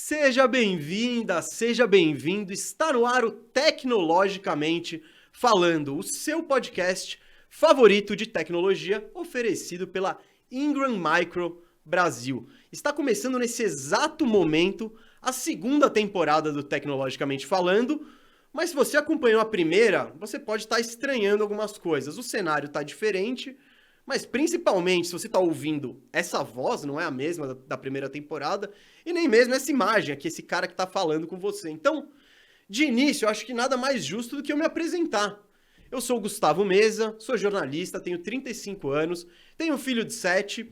Seja bem-vinda, seja bem-vindo. Está no ar o Tecnologicamente Falando, o seu podcast favorito de tecnologia oferecido pela Ingram Micro Brasil. Está começando nesse exato momento a segunda temporada do Tecnologicamente Falando, mas se você acompanhou a primeira, você pode estar estranhando algumas coisas. O cenário está diferente, mas principalmente se você está ouvindo essa voz, não é a mesma da primeira temporada, e nem mesmo essa imagem aqui, esse cara que está falando com você. Então, de início, eu acho que nada mais justo do que eu me apresentar. Eu sou o Gustavo Meza, sou jornalista, tenho 35 anos, tenho um filho de 7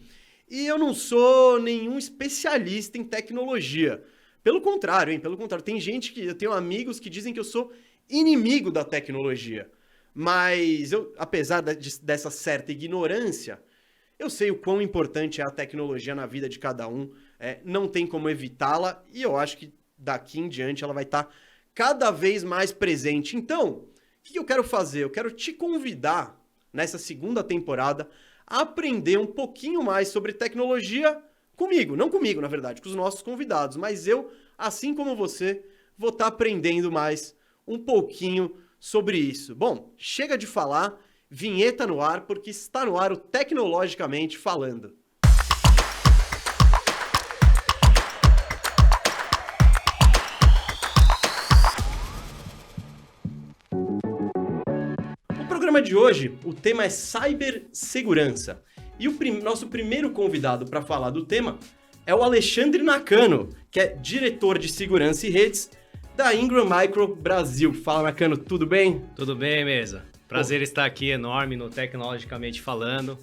e eu não sou nenhum especialista em tecnologia. Pelo contrário, hein? Pelo contrário, tem gente que... Eu tenho amigos que dizem que eu sou inimigo da tecnologia. Mas eu, apesar dessa certa ignorância, eu sei o quão importante é a tecnologia na vida de cada um. Não tem como evitá-la e eu acho que daqui em diante ela vai estar cada vez mais presente. Então, o que eu quero fazer? Eu quero te convidar, nessa segunda temporada, a aprender um pouquinho mais sobre tecnologia comigo. Não comigo, na verdade, com os nossos convidados. Mas eu, assim como você, vou estar aprendendo mais um pouquinho sobre isso. Bom, chega de falar, vinheta no ar, porque está no ar o Tecnologicamente Falando. No programa de hoje, o tema é cibersegurança. E o nosso primeiro convidado para falar do tema é o Alexandre Nakano, que é diretor de segurança e redes da Ingram Micro Brasil. Fala, Nakano, tudo bem? Tudo bem, Meza. Prazer estar aqui enorme no Tecnologicamente Falando.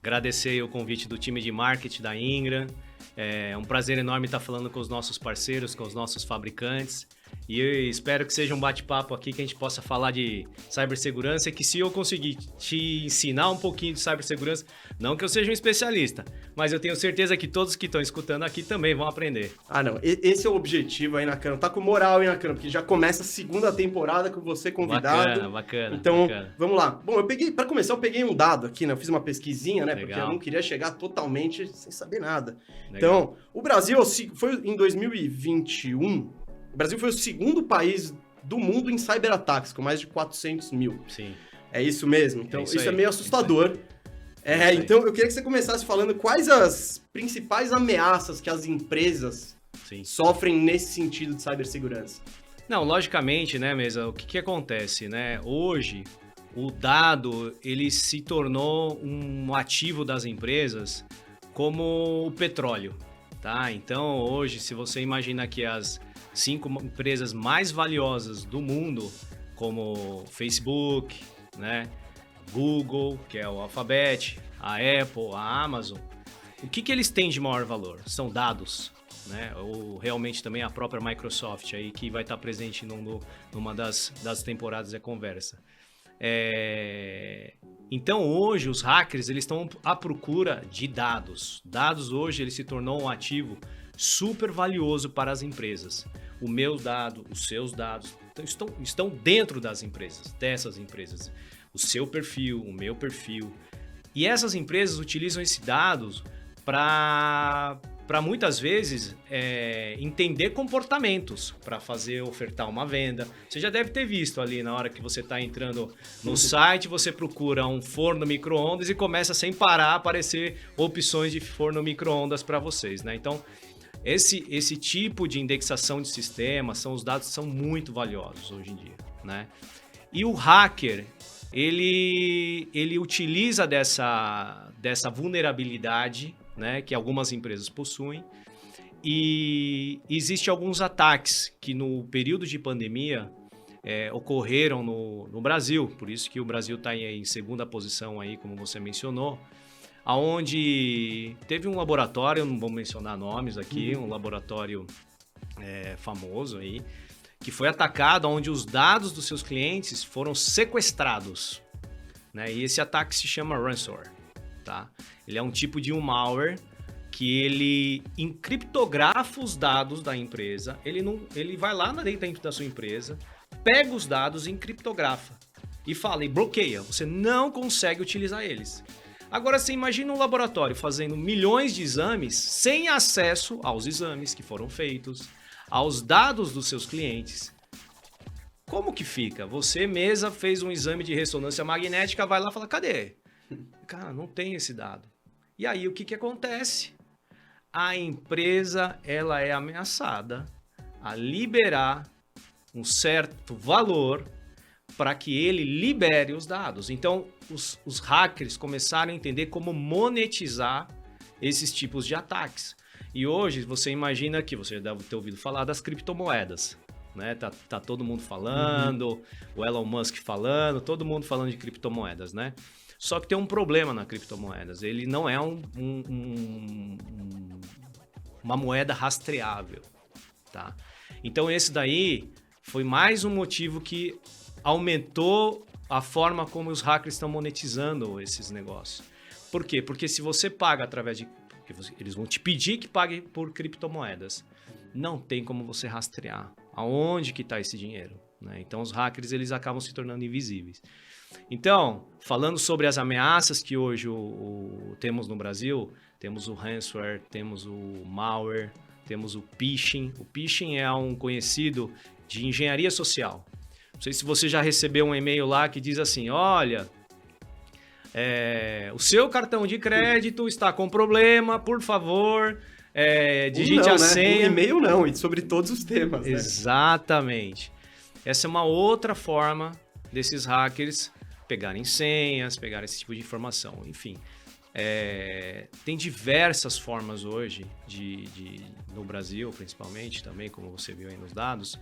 Agradecer o convite do time de marketing da Ingram. É um prazer enorme estar falando com os nossos parceiros, com os nossos fabricantes. E eu espero que seja um bate-papo aqui que a gente possa falar de cibersegurança e que se eu conseguir te ensinar um pouquinho de cibersegurança, não que eu seja um especialista, mas eu tenho certeza que todos que estão escutando aqui também vão aprender. Ah, não. Esse é o objetivo aí, Nakano. Tá com moral, hein, Nakano? Porque já começa a segunda temporada com você convidado. Bacana. Então, vamos lá. Bom, para começar, eu peguei um dado aqui, né? Eu fiz uma pesquisinha, né? Legal. Porque eu não queria chegar totalmente sem saber nada. Legal. Então, o Brasil foi em 2021... O Brasil foi o segundo país do mundo em cyberataques, com mais de 400 mil. Sim. É isso mesmo? Então, isso é aí, meio assustador. Então, eu queria que você começasse falando quais as principais ameaças que as empresas sofrem nesse sentido de cibersegurança. Não, logicamente, né, Mesa, o que acontece, né? Hoje, o dado, ele se tornou um ativo das empresas como o petróleo, tá? Então, hoje, se você imagina que as 5 empresas mais valiosas do mundo, como Facebook, né, Google, que é o Alphabet, a Apple, a Amazon, o que eles têm de maior valor? São dados, né? Ou realmente também a própria Microsoft, aí, que vai estar presente numa das temporadas da conversa. Então, hoje, os hackers eles estão à procura de dados. Dados, hoje, ele se tornou um ativo super valioso para as empresas. O meu dado, os seus dados estão dentro das empresas, dessas empresas. O seu perfil, o meu perfil. E essas empresas utilizam esses dados para muitas vezes entender comportamentos, para ofertar uma venda. Você já deve ter visto ali na hora que você está entrando no site, você procura um forno micro-ondas e começa sem parar a aparecer opções de forno micro-ondas para vocês, né? Então, esse tipo de indexação de sistema, os dados são muito valiosos hoje em dia, né? E o hacker, ele utiliza dessa vulnerabilidade, né, que algumas empresas possuem, e existem alguns ataques que no período de pandemia ocorreram no Brasil, por isso que o Brasil está em segunda posição aí, como você mencionou, onde teve um laboratório, não vou mencionar nomes aqui, um laboratório famoso aí, que foi atacado, onde os dados dos seus clientes foram sequestrados, né? E esse ataque se chama ransomware, tá? Ele é um tipo de um malware que ele encriptografa os dados da empresa, ele vai lá dentro da sua empresa, pega os dados e encriptografa e bloqueia, você não consegue utilizar eles. Agora, você imagina um laboratório fazendo milhões de exames sem acesso aos exames que foram feitos, aos dados dos seus clientes. Como que fica? Você, mesa, fez um exame de ressonância magnética, vai lá e fala, cadê? Cara, não tem esse dado. E aí, o que que acontece? A empresa, ela é ameaçada a liberar um certo valor para que ele libere os dados. Então, os hackers começaram a entender como monetizar esses tipos de ataques. E hoje, você imagina que você deve ter ouvido falar das criptomoedas. Né? Tá todo mundo falando, o Elon Musk falando, todo mundo falando de criptomoedas, né? Só que tem um problema na criptomoedas. Ele não é uma moeda rastreável, tá? Então, esse daí foi mais um motivo que aumentou a forma como os hackers estão monetizando esses negócios. Por quê? Porque se você paga através de... Eles vão te pedir que pague por criptomoedas. Não tem como você rastrear aonde que está esse dinheiro, né? Então, os hackers eles acabam se tornando invisíveis. Então, falando sobre as ameaças que hoje temos no Brasil, temos o ransomware, temos o malware, temos o phishing. O phishing é um conhecido de engenharia social. Não sei se você já recebeu um e-mail lá que diz assim, olha, o seu cartão de crédito está com problema, por favor, digite a senha. Um e-mail não, e sobre todos os temas. Né? Exatamente. Essa é uma outra forma desses hackers pegarem senhas, pegarem esse tipo de informação. Enfim, tem diversas formas hoje, no Brasil principalmente, também, como você viu aí nos dados,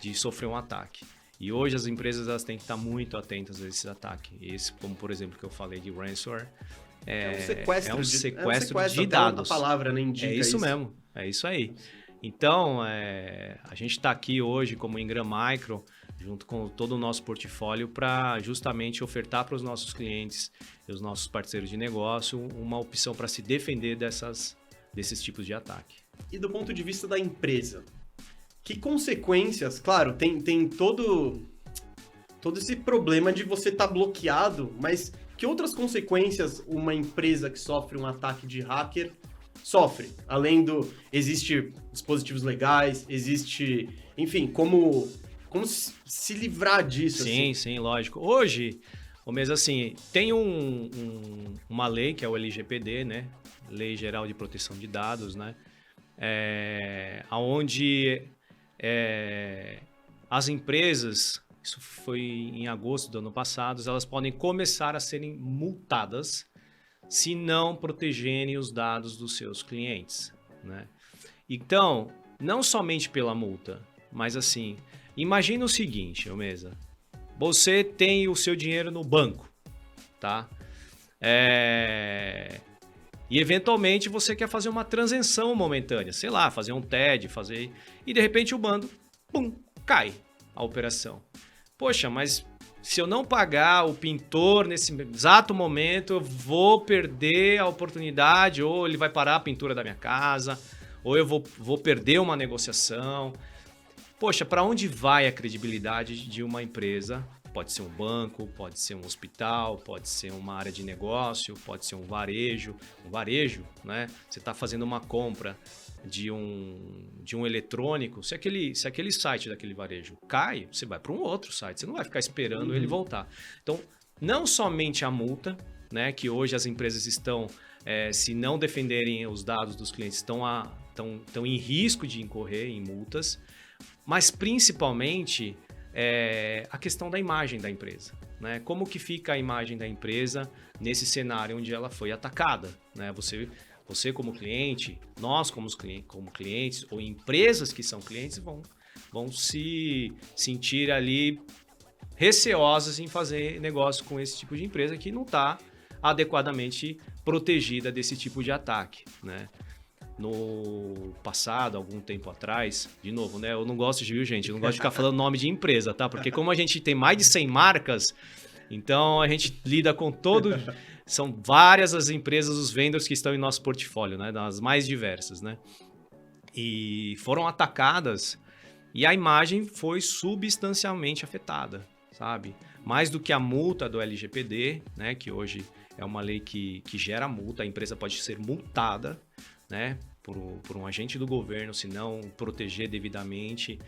de sofrer um ataque. E hoje as empresas elas têm que estar muito atentas a esses ataques. Esse, como por exemplo, que eu falei de ransomware, é um sequestro de dados. A palavra nem indica isso mesmo, é isso aí. Então, a gente está aqui hoje como Ingram Micro, junto com todo o nosso portfólio, para justamente ofertar para os nossos clientes e os nossos parceiros de negócio uma opção para se defender desses tipos de ataque. E do ponto de vista da empresa, que consequências, claro, tem todo esse problema de você estar bloqueado, mas que outras consequências uma empresa que sofre um ataque de hacker sofre? Além existe dispositivos legais, existe, enfim, como se livrar disso? Sim, assim? Sim, lógico. Hoje, mesmo assim, tem uma lei que é o LGPD, né? Lei Geral de Proteção de Dados, né? Onde as empresas, isso foi em agosto do ano passado, elas podem começar a serem multadas se não protegerem os dados dos seus clientes, né? Então, não somente pela multa, mas assim, imagina o seguinte, Mesa, você tem o seu dinheiro no banco, tá? E eventualmente você quer fazer uma transação momentânea, sei lá, fazer um TED, e de repente o bando, pum, cai a operação. Poxa, mas se eu não pagar o pintor nesse exato momento, eu vou perder a oportunidade, ou ele vai parar a pintura da minha casa, ou eu vou perder uma negociação. Poxa, para onde vai a credibilidade de uma empresa? Pode ser um banco, pode ser um hospital, pode ser uma área de negócio, pode ser um varejo. Um varejo, né? Você está fazendo uma compra de um eletrônico, se aquele site daquele varejo cai, você vai para um outro site, você não vai ficar esperando ele voltar. Então, não somente a multa, né, que hoje as empresas estão, se não defenderem os dados dos clientes, estão em risco de incorrer em multas, mas principalmente a questão da imagem da empresa, né? Como que fica a imagem da empresa nesse cenário onde ela foi atacada, né? Você como cliente, nós como clientes, ou empresas que são clientes vão se sentir ali receosas em fazer negócio com esse tipo de empresa que não está adequadamente protegida desse tipo de ataque, né? No passado, algum tempo atrás, de novo, né? Eu não gosto de ficar falando nome de empresa, tá? Porque como a gente tem mais de 100 marcas, então a gente lida com são várias as empresas, os vendors que estão em nosso portfólio, né? Das mais diversas, né? E foram atacadas e a imagem foi substancialmente afetada, sabe? Mais do que a multa do LGPD, né? Que hoje é uma lei que gera multa, a empresa pode ser multada, né, por um agente do governo se não proteger devidamente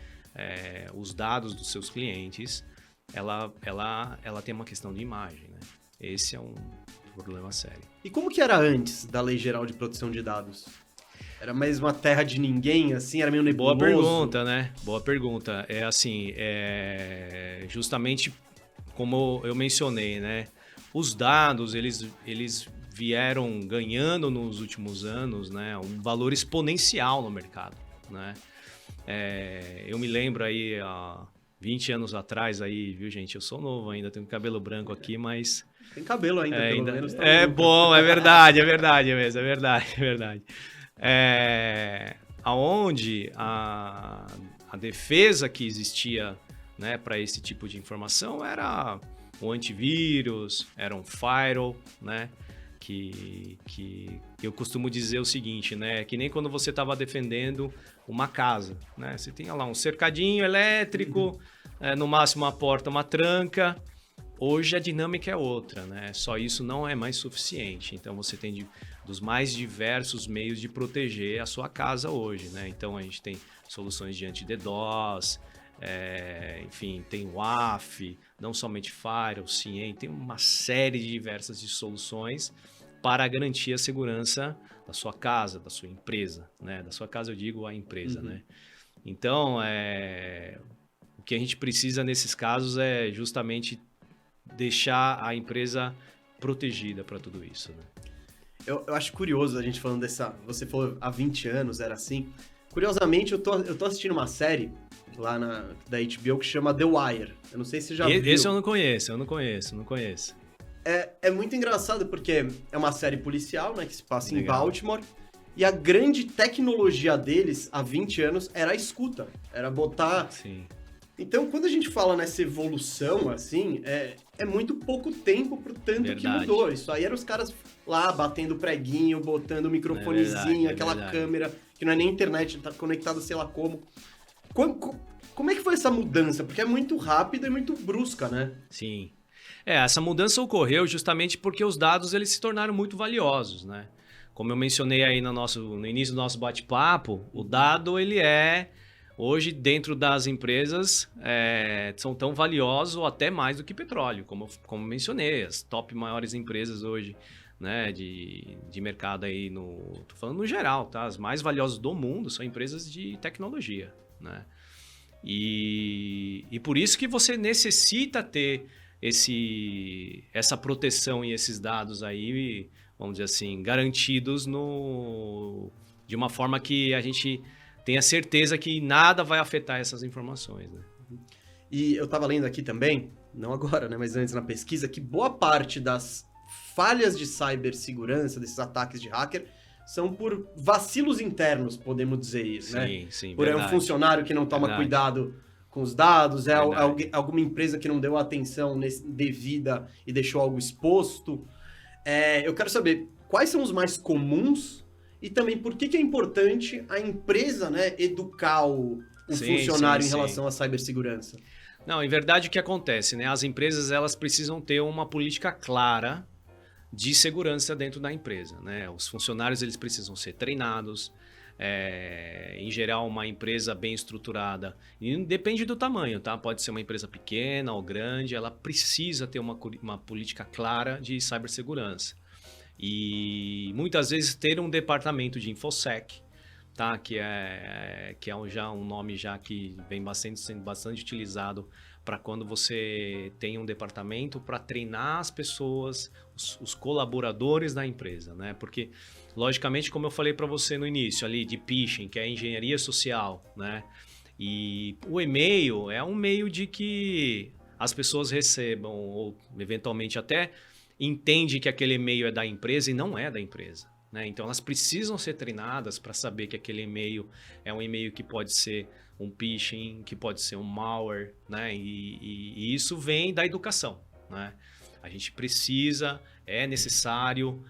os dados dos seus clientes. Ela tem uma questão de imagem, né? Esse é um problema sério. E como que era antes da Lei Geral de Proteção de Dados? Era mais uma terra de ninguém, assim? Era meio nebuloso? Boa pergunta, né? Boa pergunta. É assim, justamente como eu mencionei, né? Os dados, eles vieram ganhando nos últimos anos, né? Um valor exponencial no mercado, né? Eu me lembro aí, há 20 anos atrás, aí, viu, gente? Eu sou novo ainda, tenho cabelo branco aqui, mas... Tem cabelo ainda, pelo menos. Tá bom, é verdade mesmo, é verdade. Aonde a defesa que existia, né, para esse tipo de informação era o antivírus, era um firewall, né, que eu costumo dizer o seguinte, né, que nem quando você estava defendendo uma casa, né, você tinha lá um cercadinho elétrico, no máximo uma porta, uma tranca. Hoje a dinâmica é outra, né? Só isso não é mais suficiente. Então você tem dos mais diversos meios de proteger a sua casa hoje, né? Então a gente tem soluções de anti-DDoS, enfim, tem o WAF, não somente Firewall, CIEM, tem uma série de diversas de soluções para garantir a segurança da sua casa, da sua empresa, né? Da sua casa eu digo a empresa, né? Então, o que a gente precisa nesses casos é justamente deixar a empresa protegida para tudo isso, né? Eu acho curioso a gente falando dessa... Você falou há 20 anos, era assim. Curiosamente, eu tô assistindo uma série lá da HBO que chama The Wire. Eu não sei se você já viu. Esse eu não conheço. É muito engraçado porque é uma série policial, né, que se passa em Baltimore. E a grande tecnologia deles, há 20 anos, era a escuta. Era botar... Sim. Então, quando a gente fala nessa evolução, assim, é muito pouco tempo pro tanto que mudou. Isso aí eram os caras lá, batendo preguinho, botando o microfonezinho, aquela câmera, que não é nem internet, tá conectada sei lá como. Como é que foi essa mudança? Porque é muito rápida e muito brusca, né? Sim. Essa mudança ocorreu justamente porque os dados, eles se tornaram muito valiosos, né? Como eu mencionei aí no início do nosso bate-papo, o dado, ele hoje, dentro das empresas, são tão valiosos ou até mais do que petróleo, como mencionei. As top maiores empresas hoje, né, de mercado aí, tô falando no geral, tá? As mais valiosas do mundo são empresas de tecnologia, né? E por isso que você necessita ter essa proteção e esses dados aí, vamos dizer assim, garantidos de uma forma que a gente tenha certeza que nada vai afetar essas informações, né? E eu tava lendo aqui também, não agora, né, mas antes na pesquisa, que boa parte das falhas de cibersegurança, desses ataques de hacker, são por vacilos internos, podemos dizer isso, né? Sim, por verdade. Um funcionário que não toma cuidado com os dados, alguma empresa que não deu atenção devida e deixou algo exposto. Eu quero saber quais são os mais comuns e também por que é importante a empresa, né, educar o funcionário em relação à cibersegurança. Não, em verdade o que acontece, né? As empresas, elas precisam ter uma política clara de segurança dentro da empresa, né? Os funcionários, eles precisam ser treinados. Em geral, uma empresa bem estruturada, e depende do tamanho, tá? Pode ser uma empresa pequena ou grande, ela precisa ter uma política clara de cibersegurança. E muitas vezes ter um departamento de InfoSec, tá? Que é já um nome já que vem sendo bastante utilizado para quando você tem um departamento para treinar as pessoas, os colaboradores da empresa, né? Porque, logicamente, como eu falei para você no início ali, de phishing, que é engenharia social, né? E o e-mail é um meio de que as pessoas recebam, ou eventualmente até entende que aquele e-mail é da empresa e não é da empresa, né? Então elas precisam ser treinadas para saber que aquele e-mail é um e-mail que pode ser um phishing, que pode ser um malware, né? E isso vem da educação, né? A gente precisa, é necessário,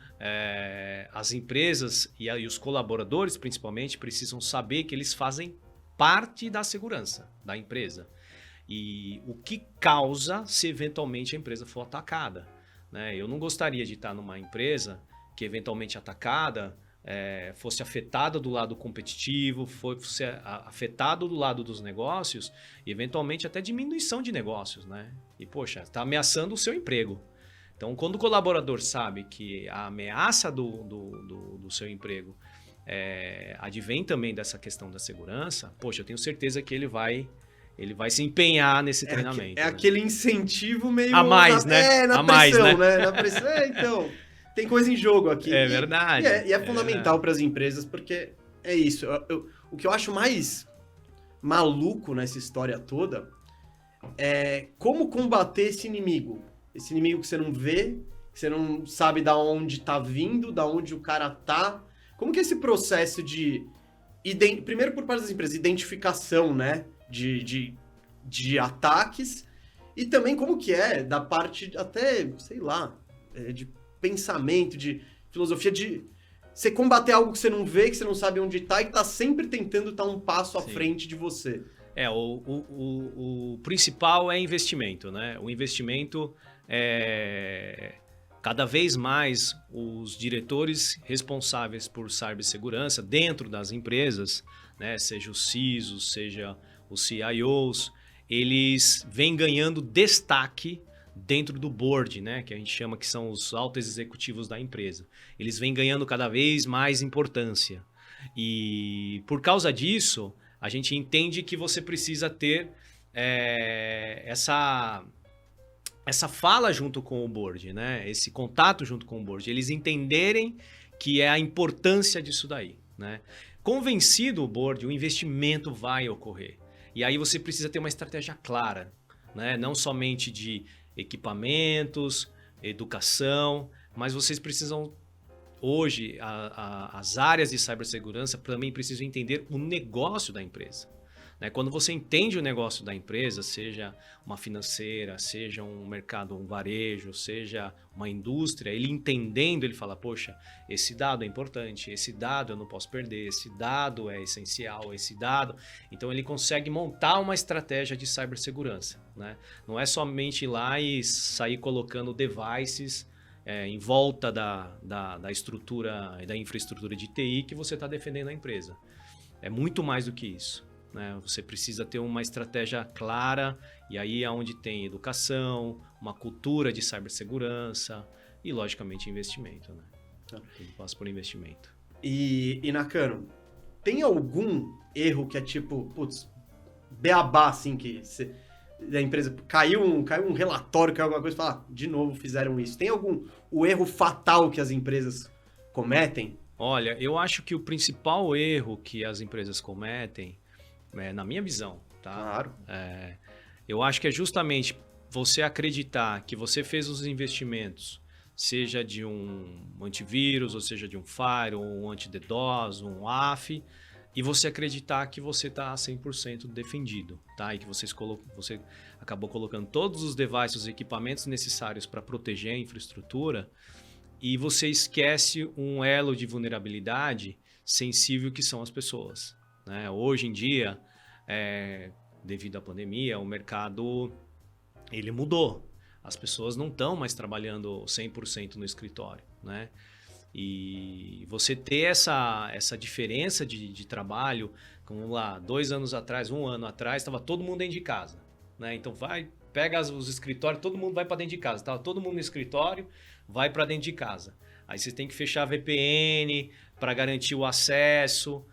as empresas e os colaboradores principalmente precisam saber que eles fazem parte da segurança da empresa e o que causa se eventualmente a empresa for atacada, né? Eu não gostaria de estar numa empresa que eventualmente atacada, fosse afetada do lado competitivo, fosse afetado do lado dos negócios e eventualmente até diminuição de negócios, né? E, poxa, está ameaçando o seu emprego. Então, quando o colaborador sabe que a ameaça do seu emprego advém também dessa questão da segurança, poxa, eu tenho certeza que ele vai se empenhar nesse treinamento. É aquele incentivo meio... A mais, né? Na a pressão, mais, né? Na pressão, então... Tem coisa em jogo aqui. É verdade. E é fundamental para as empresas, porque é isso. O que eu acho mais maluco nessa história toda é como combater esse inimigo. Esse inimigo que você não vê, que você não sabe da onde tá vindo, da onde o cara tá. Como que é esse processo de... Primeiro, por parte das empresas, identificação, né? De ataques. E também como que é da parte até, sei lá, de pensamento, de filosofia, de você combater algo que você não vê, que você não sabe onde tá e que tá sempre tentando estar um passo à frente de você. O principal é investimento, né? O investimento cada vez mais os diretores responsáveis por cibersegurança dentro das empresas, né? Seja os CISOs, seja os CIOs, eles vêm ganhando destaque dentro do board, né, que a gente chama que são os altos executivos da empresa. Eles vêm ganhando cada vez mais importância. E por causa disso, a gente entende que você precisa ter essa fala junto com o board, né, esse contato junto com o board. Eles entenderem que é a importância disso daí, né. Convencido o board, o investimento vai ocorrer. E aí você precisa ter uma estratégia clara, né, não somente de equipamentos, educação, mas vocês precisam, hoje, as áreas de cibersegurança também precisam entender o negócio da empresa. Né? Quando você entende o negócio da empresa, seja uma financeira, seja um mercado, um varejo, seja uma indústria, ele entendendo, ele fala, poxa, esse dado é importante, esse dado eu não posso perder, esse dado é essencial, esse dado... Então ele consegue montar uma estratégia de cibersegurança. Né? Não é somente ir lá e sair colocando devices em volta da estrutura e da infraestrutura de TI que você está defendendo a empresa. É muito mais do que isso. Né? Você precisa ter uma estratégia clara, e aí é onde tem educação, uma cultura de cibersegurança e, logicamente, investimento. Né? Tudo passa por investimento. E Nakano, tem algum erro que é tipo, putz, beabá, assim, que da empresa caiu um relatório, caiu alguma coisa e fala, de novo fizeram isso. Tem o erro fatal que as empresas cometem? Olha, eu acho que o principal erro que as empresas cometem, na minha visão, tá? Claro. Eu acho que é justamente você acreditar que você fez os investimentos, seja de um antivírus, ou seja de um firewall, um anti-DDoS, um AF, e você acreditar que você está 100% defendido, tá? E que você acabou colocando todos os devices, os equipamentos necessários para proteger a infraestrutura, e você esquece um elo de vulnerabilidade sensível que são as pessoas. Né? Hoje em dia, devido à pandemia, o mercado ele mudou. As pessoas não estão mais trabalhando 100% no escritório. Né? E você ter essa diferença de trabalho, como lá, 2 anos atrás, 1 ano atrás, estava todo mundo dentro de casa. Né? Então pega os escritórios, todo mundo vai para dentro de casa. Estava todo mundo no escritório, vai para dentro de casa. Aí você tem que fechar a VPN para garantir o acesso.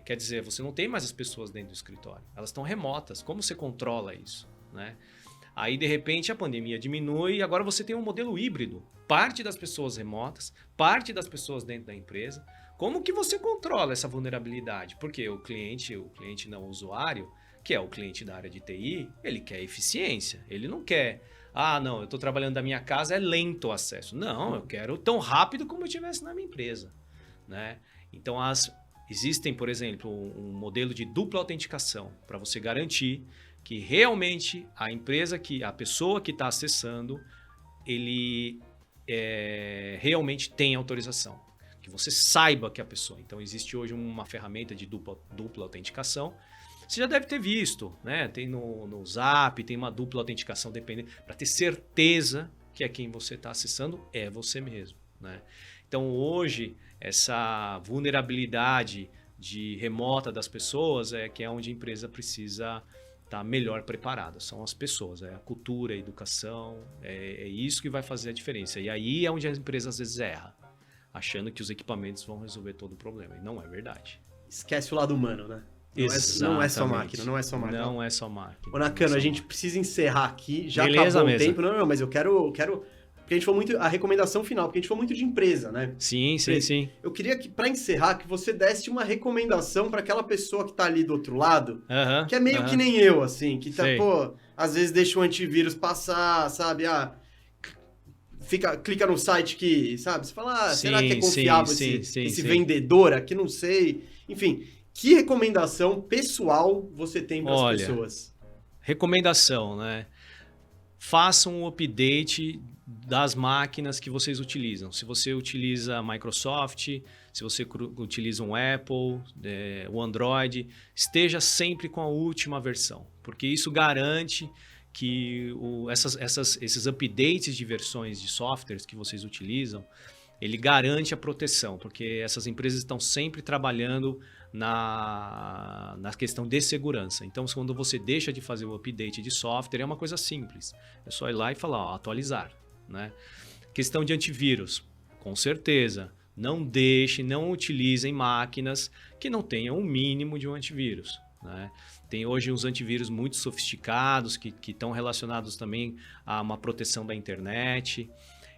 Quer dizer, você não tem mais as pessoas dentro do escritório, elas estão remotas. Como você controla isso? Né? Aí de repente a pandemia diminui e agora você tem um modelo híbrido, parte das pessoas remotas, parte das pessoas dentro da empresa. Como que você controla essa vulnerabilidade? Porque o cliente não usuário, que é o cliente da área de TI, ele quer eficiência, ele não quer, não, eu estou trabalhando da minha casa, é lento o acesso. Não, eu quero tão rápido como eu estivesse na minha empresa. Né? Então, existem, por exemplo, um modelo de dupla autenticação para você garantir que realmente a pessoa que está acessando, ele realmente tem autorização. Que você saiba que a pessoa... Então, existe hoje uma ferramenta de dupla autenticação. Você já deve ter visto, né? Tem no Zap, tem uma dupla autenticação dependente para ter certeza que é quem você está acessando, é você mesmo, né? Então, hoje, essa vulnerabilidade remota das pessoas que é onde a empresa precisa estar melhor preparada. São as pessoas, a cultura, a educação, é isso que vai fazer a diferença. E aí é onde a empresa às vezes erra, achando que os equipamentos vão resolver todo o problema. E não é verdade. Esquece o lado humano, né? Não é só máquina, não é só máquina. Não é só máquina. Ô, Nakano, a gente precisa encerrar aqui, já Beleza, acabou o mesa. tempo. Não, mas eu quero... Porque a gente falou muito... A recomendação final, porque a gente falou muito de empresa, né? Sim. Eu queria que, pra encerrar, que você desse uma recomendação pra aquela pessoa que tá ali do outro lado, que é meio que nem eu, assim, que tá, às vezes deixa o antivírus passar, sabe? Clica no site que, sabe? Você fala, será que é confiável esse vendedor aqui? Não sei. Enfim, que recomendação pessoal você tem para as pessoas? Recomendação, né? Façam um update das máquinas que vocês utilizam. Se você utiliza Microsoft, se você utiliza um Apple, o Android, esteja sempre com a última versão, porque isso garante que esses updates de versões de softwares que vocês utilizam, ele garante a proteção, porque essas empresas estão sempre trabalhando na questão de segurança. Então, quando você deixa de fazer o update de software, é uma coisa simples. É só ir lá e falar, atualizar, né? Questão de antivírus, com certeza. Não utilizem máquinas que não tenham o mínimo de um antivírus, né? Tem hoje uns antivírus muito sofisticados que estão relacionados também a uma proteção da internet.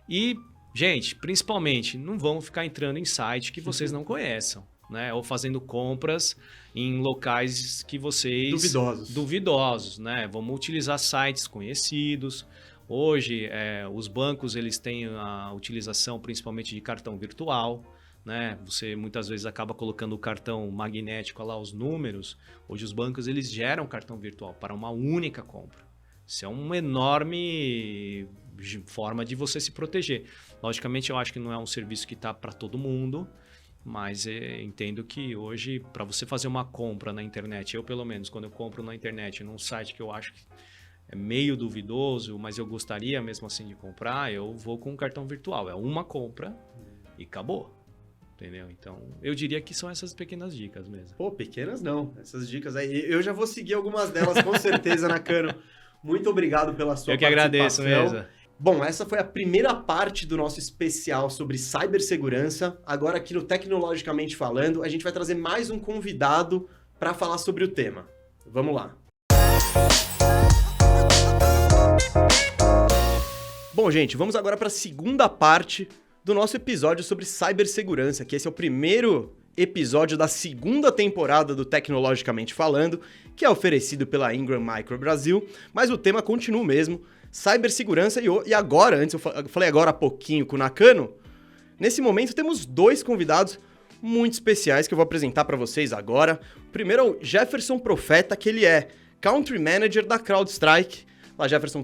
E, gente, principalmente, não vão ficar entrando em site que vocês não conheçam, né? Ou fazendo compras em locais que vocês... Duvidosos, né? Vamos utilizar sites conhecidos. Hoje, os bancos eles têm a utilização principalmente de cartão virtual, né? Você muitas vezes acaba colocando o cartão magnético lá, os números. Hoje os bancos eles geram cartão virtual para uma única compra. Isso é uma enorme forma de você se proteger. Logicamente, eu acho que não é um serviço que está para todo mundo, mas entendo que hoje, para você fazer uma compra na internet, eu pelo menos, quando eu compro na internet, num site que eu acho que é meio duvidoso, mas eu gostaria mesmo assim de comprar, eu vou com um cartão virtual. É uma compra e acabou. Entendeu? Então, eu diria que são essas pequenas dicas mesmo. Pô, pequenas não. Essas dicas aí, eu já vou seguir algumas delas com certeza, Nakano. Muito obrigado pela sua participação. Eu que agradeço mesmo. Bom, essa foi a primeira parte do nosso especial sobre cibersegurança. Agora aqui no Tecnologicamente Falando, a gente vai trazer mais um convidado para falar sobre o tema. Vamos lá. Bom, gente, vamos agora para a segunda parte do nosso episódio sobre cibersegurança, que esse é o primeiro episódio da segunda temporada do Tecnologicamente Falando, que é oferecido pela Ingram Micro Brasil, mas o tema continua o mesmo, cibersegurança, e agora, antes eu falei agora há pouquinho com o Nakano, nesse momento temos dois convidados muito especiais que eu vou apresentar para vocês agora. O primeiro é o Jefferson Profeta, que ele é Country Manager da CrowdStrike. Fala, Jefferson,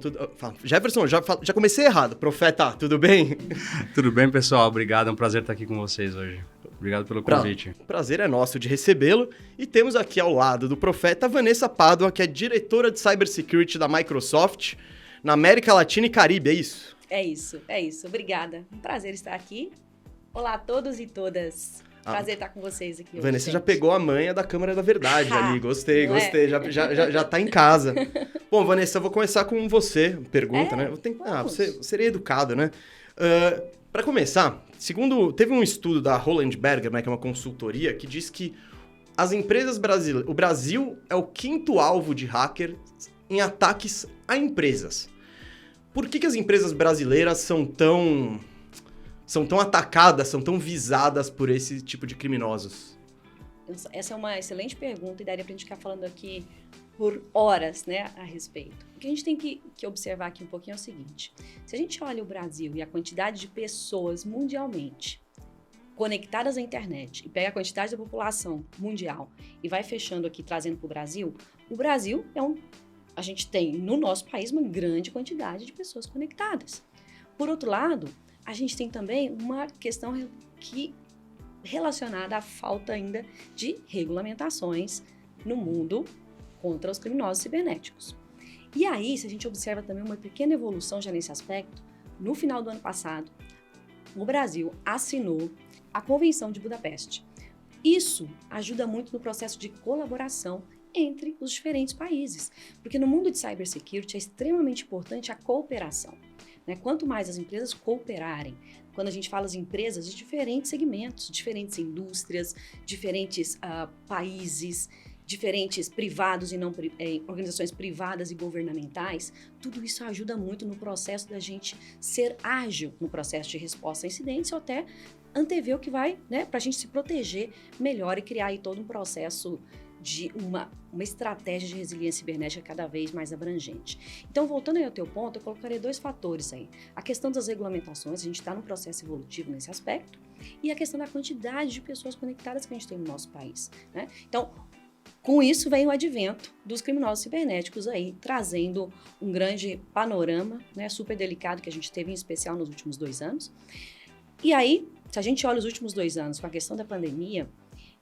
Jefferson, já comecei errado. Profeta, tudo bem? Tudo bem, pessoal? Obrigado, é um prazer estar aqui com vocês hoje. Obrigado pelo convite. O prazer é nosso de recebê-lo. E temos aqui ao lado do Profeta a Vanessa Pádua, que é diretora de Cybersecurity da Microsoft na América Latina e Caribe, é isso? É isso. Obrigada. Um prazer estar aqui. Olá a todos e todas. Prazer estar com vocês aqui. Vanessa hoje, já pegou a manha da Câmara da Verdade ali. Gostei. Já tá em casa. Bom, Vanessa, eu vou começar com você. Pergunta, né? Você seria educado, né? Para começar, teve um estudo da Roland Berger, né, que é uma consultoria, que diz que as empresas brasileiras... O Brasil é o 5º alvo de hackers em ataques a empresas. Por que as empresas brasileiras são tão atacadas, são tão visadas por esse tipo de criminosos? Essa é uma excelente pergunta e daria pra gente ficar falando aqui por horas, né, a respeito. O que a gente tem que observar aqui um pouquinho é o seguinte: se a gente olha o Brasil e a quantidade de pessoas mundialmente conectadas à internet e pega a quantidade da população mundial e vai fechando aqui, trazendo para o Brasil a gente tem no nosso país uma grande quantidade de pessoas conectadas. Por outro lado, a gente tem também uma questão relacionada à falta ainda de regulamentações no mundo contra os criminosos cibernéticos. E aí, se a gente observa também uma pequena evolução já nesse aspecto, no final do ano passado, o Brasil assinou a Convenção de Budapeste. Isso ajuda muito no processo de colaboração entre os diferentes países, porque no mundo de cybersecurity é extremamente importante a cooperação, né? Quanto mais as empresas cooperarem, quando a gente fala as empresas de diferentes segmentos, diferentes indústrias, diferentes países, diferentes privados e não organizações privadas e governamentais, tudo isso ajuda muito no processo da gente ser ágil no processo de resposta a incidentes ou até antever o que vai, né, para a gente se proteger melhor e criar aí todo um processo de uma estratégia de resiliência cibernética cada vez mais abrangente. Então, voltando aí ao teu ponto, eu colocaria 2 fatores aí. A questão das regulamentações, a gente está num processo evolutivo nesse aspecto, e a questão da quantidade de pessoas conectadas que a gente tem no nosso país, né? Então, com isso vem o advento dos criminosos cibernéticos aí, trazendo um grande panorama, né, super delicado que a gente teve em especial nos últimos 2 anos. E aí, se a gente olha os últimos 2 anos com a questão da pandemia,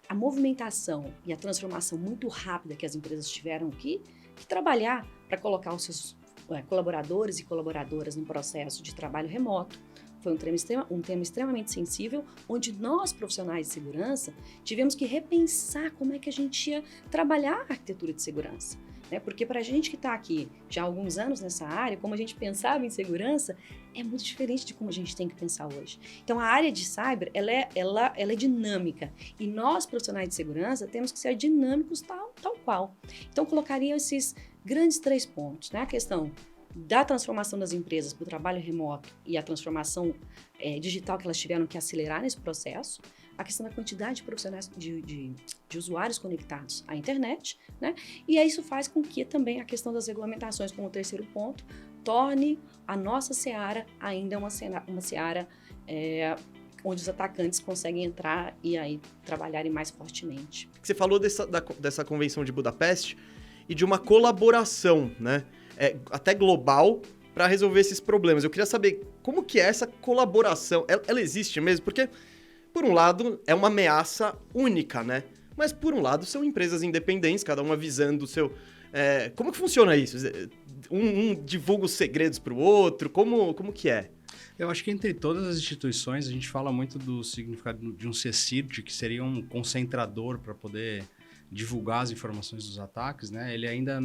a movimentação e a transformação muito rápida que as empresas tiveram que trabalhar para colocar os seus colaboradores e colaboradoras no processo de trabalho remoto. Foi um tema extremamente sensível, onde nós, profissionais de segurança, tivemos que repensar como é que a gente ia trabalhar a arquitetura de segurança, né? Porque para a gente que está aqui já há alguns anos nessa área, como a gente pensava em segurança, é muito diferente de como a gente tem que pensar hoje. Então, a área de cyber, ela é dinâmica, e nós, profissionais de segurança, temos que ser dinâmicos tal qual. Então, colocaria esses grandes 3 pontos, né? A questão da transformação das empresas para o trabalho remoto e a transformação digital que elas tiveram que acelerar nesse processo, a questão da quantidade de profissionais, de usuários conectados à internet, né? E isso faz com que também a questão das regulamentações, como o 3º ponto, torne a nossa seara ainda uma seara onde os atacantes conseguem entrar e aí trabalharem mais fortemente. Você falou dessa Convenção de Budapeste e de uma colaboração, né? Até global, para resolver esses problemas. Eu queria saber como que é essa colaboração. Ela existe mesmo? Porque, por um lado, é uma ameaça única, né? Mas, por um lado, são empresas independentes, cada uma visando o seu... como que funciona isso? Um divulga os segredos para o outro? Como que é? Eu acho que entre todas as instituições, a gente fala muito do significado de um CSIRT, que seria um concentrador para poder divulgar as informações dos ataques, né? Ele ainda,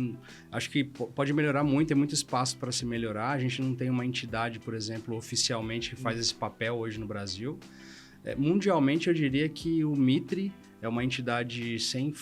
acho que pode melhorar muito, tem muito espaço para se melhorar. A gente não tem uma entidade, por exemplo, oficialmente que faz esse papel hoje no Brasil. Mundialmente, eu diria que o MITRE é uma entidade sem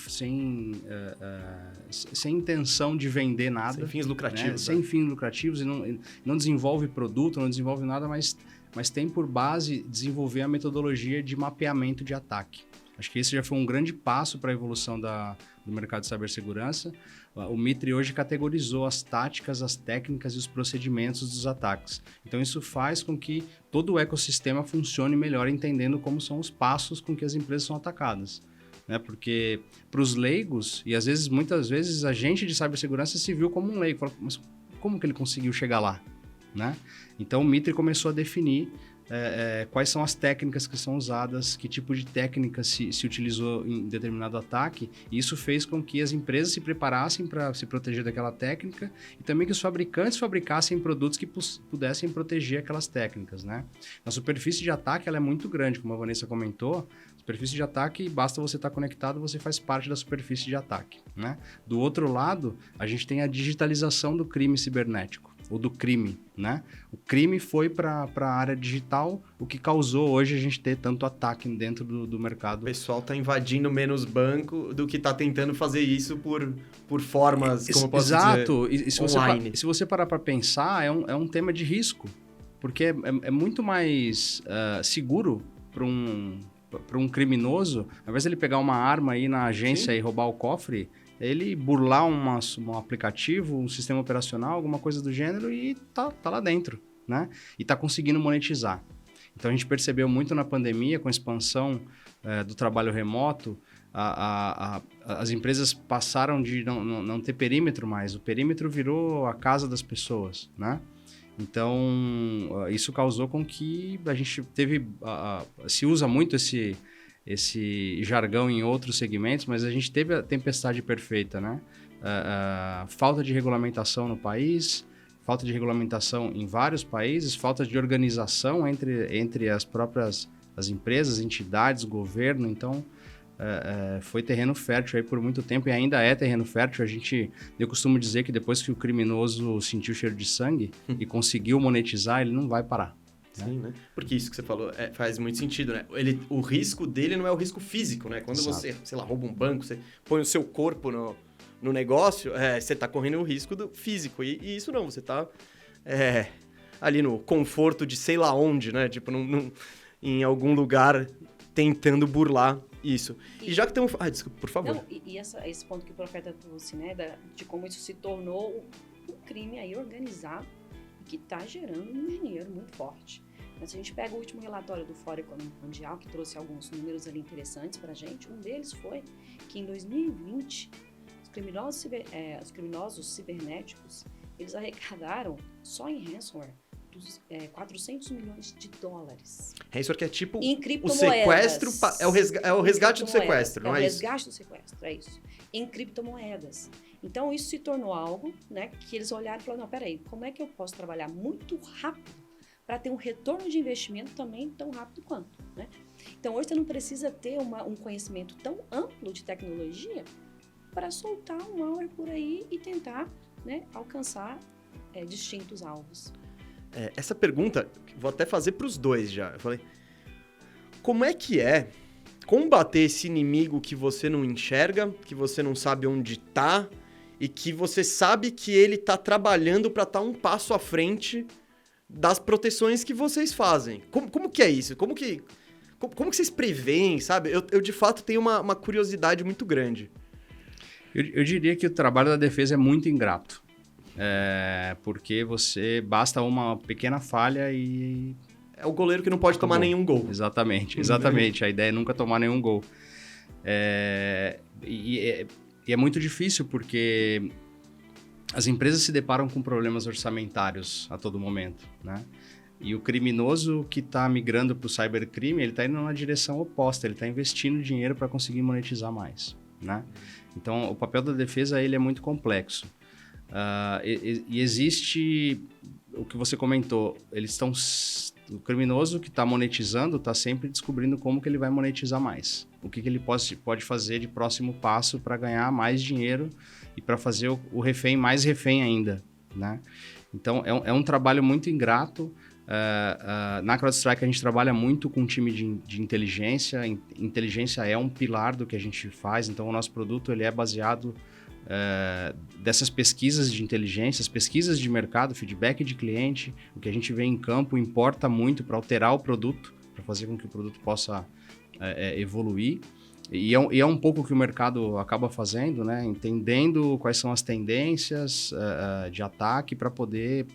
intenção de vender nada. Sem fins lucrativos. Né? Sem fins lucrativos, e não desenvolve produto, não desenvolve nada, mas tem por base desenvolver a metodologia de mapeamento de ataque. Acho que esse já foi um grande passo para a evolução do mercado de cibersegurança. O MITRE hoje categorizou as táticas, as técnicas e os procedimentos dos ataques. Então, isso faz com que todo o ecossistema funcione melhor, entendendo como são os passos com que as empresas são atacadas. Né? Porque, para os leigos, e muitas vezes, a gente de cibersegurança se viu como um leigo. Fala, mas como que ele conseguiu chegar lá? Né? Então, o MITRE começou a definir quais são as técnicas que são usadas, que tipo de técnica se utilizou em determinado ataque, e isso fez com que as empresas se preparassem para se proteger daquela técnica e também que os fabricantes fabricassem produtos que pudessem proteger aquelas técnicas, né? A superfície de ataque ela é muito grande, como a Vanessa comentou. Superfície de ataque, basta você estar conectado, você faz parte da superfície de ataque, né? Do outro lado, a gente tem a digitalização do crime cibernético, ou do crime, né? O crime foi para a área digital, o que causou hoje a gente ter tanto ataque dentro do mercado. O pessoal está invadindo menos banco do que está tentando fazer isso por formas, como eu posso Exato. dizer, e se online. Se você parar para pensar, é um tema de risco, porque é muito mais seguro para um criminoso, ao invés de ele pegar uma arma aí na agência e roubar o cofre, ele burlar um aplicativo, um sistema operacional, alguma coisa do gênero e tá lá dentro, né? E tá conseguindo monetizar. Então, a gente percebeu muito na pandemia, com a expansão do trabalho remoto, as empresas passaram de não ter perímetro mais. O perímetro virou a casa das pessoas, né? Então, isso causou com que a gente teve... se usa muito esse jargão em outros segmentos, mas a gente teve a tempestade perfeita, né? Falta de regulamentação no país, falta de regulamentação em vários países, falta de organização entre as próprias as empresas, entidades, governo. Então, foi terreno fértil aí por muito tempo e ainda é terreno fértil. Eu costumo dizer que depois que o criminoso sentiu o cheiro de sangue e conseguiu monetizar, ele não vai parar. Sim, né? Porque isso que você falou faz muito sentido, né? O risco dele não é o risco físico, né? Quando você, sei lá, rouba um banco, você põe o seu corpo no negócio, você tá correndo o risco do físico. E isso não, você tá ali no conforto de sei lá onde, né? Tipo, em algum lugar tentando burlar isso. E já que estamos... desculpa, por favor. Não, esse ponto que o Profeta trouxe, né? De como isso se tornou um crime aí organizado que está gerando um dinheiro muito forte. Mas se a gente pega o último relatório do Fórum Econômico Mundial, que trouxe alguns números ali interessantes para a gente, um deles foi que em 2020, os criminosos cibernéticos, eles arrecadaram, só em ransomware, 400 milhões de dólares. Ransomware que é tipo em o criptomoedas. sequestro, é o resgate do sequestro, não é isso? É o resgate do sequestro, é isso. Em criptomoedas. Então, isso se tornou algo, né, que eles olharam e falaram, não, peraí, como é que eu posso trabalhar muito rápido para ter um retorno de investimento também tão rápido quanto, né? Então, hoje você não precisa ter um conhecimento tão amplo de tecnologia para soltar um malware por aí e tentar, né, alcançar distintos alvos. Essa pergunta, vou até fazer para os dois já. Eu falei, como é que combater esse inimigo que você não enxerga, que você não sabe onde tá e que você sabe que ele tá trabalhando para estar um passo à frente das proteções que vocês fazem? Como que é isso? Como que vocês preveem, sabe? Eu de fato tenho uma curiosidade muito grande. Eu diria que o trabalho da defesa é muito ingrato. Porque basta uma pequena falha e... É o goleiro que não pode tomar nenhum gol. Exatamente. A ideia é nunca tomar nenhum gol. E é muito difícil porque as empresas se deparam com problemas orçamentários a todo momento, né? E o criminoso que está migrando para o cybercrime, ele está indo na direção oposta, ele está investindo dinheiro para conseguir monetizar mais, né? Então, o papel da defesa ele é muito complexo. E existe o que você comentou, o criminoso que está monetizando está sempre descobrindo como que ele vai monetizar mais. O que ele pode fazer de próximo passo para ganhar mais dinheiro e para fazer o refém mais refém ainda, né? Então, é um trabalho muito ingrato. Na CrowdStrike a gente trabalha muito com um time de inteligência. Inteligência é um pilar do que a gente faz, então o nosso produto ele é baseado dessas pesquisas de inteligência, as pesquisas de mercado, feedback de cliente. O que a gente vê em campo importa muito para alterar o produto, para fazer com que o produto possa evoluir. E é um pouco o que o mercado acaba fazendo, né? Entendendo quais são as tendências de ataque para poder,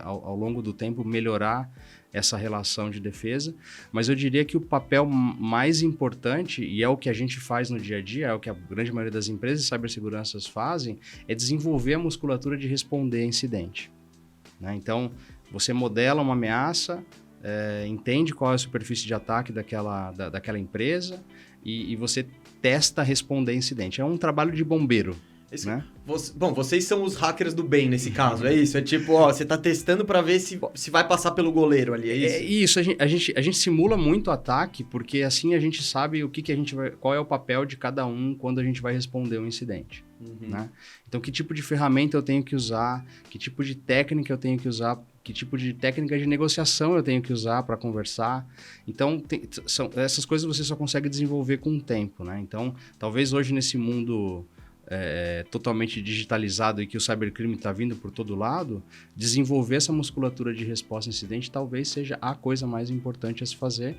ao longo do tempo, melhorar essa relação de defesa. Mas eu diria que o papel mais importante, e é o que a gente faz no dia a dia, é o que a grande maioria das empresas de ciberseguranças fazem, é desenvolver a musculatura de responder a incidente, né? Então, você modela uma ameaça, entende qual é a superfície de ataque daquela empresa e você testa responder a incidente. É um trabalho de bombeiro. Né? Vocês são os hackers do bem nesse caso, é isso? É tipo, você tá testando para ver se vai passar pelo goleiro ali, é isso? É isso, a gente simula muito o ataque, porque assim a gente sabe qual é o papel de cada um quando a gente vai responder um incidente. Né? Então, que tipo de ferramenta eu tenho que usar, que tipo de técnica eu tenho que usar, que tipo de técnica de negociação eu tenho que usar para conversar. Então, essas coisas você só consegue desenvolver com o tempo, né? Então, talvez hoje nesse mundo totalmente digitalizado e que o cybercrime está vindo por todo lado, desenvolver essa musculatura de resposta a incidente talvez seja a coisa mais importante a se fazer,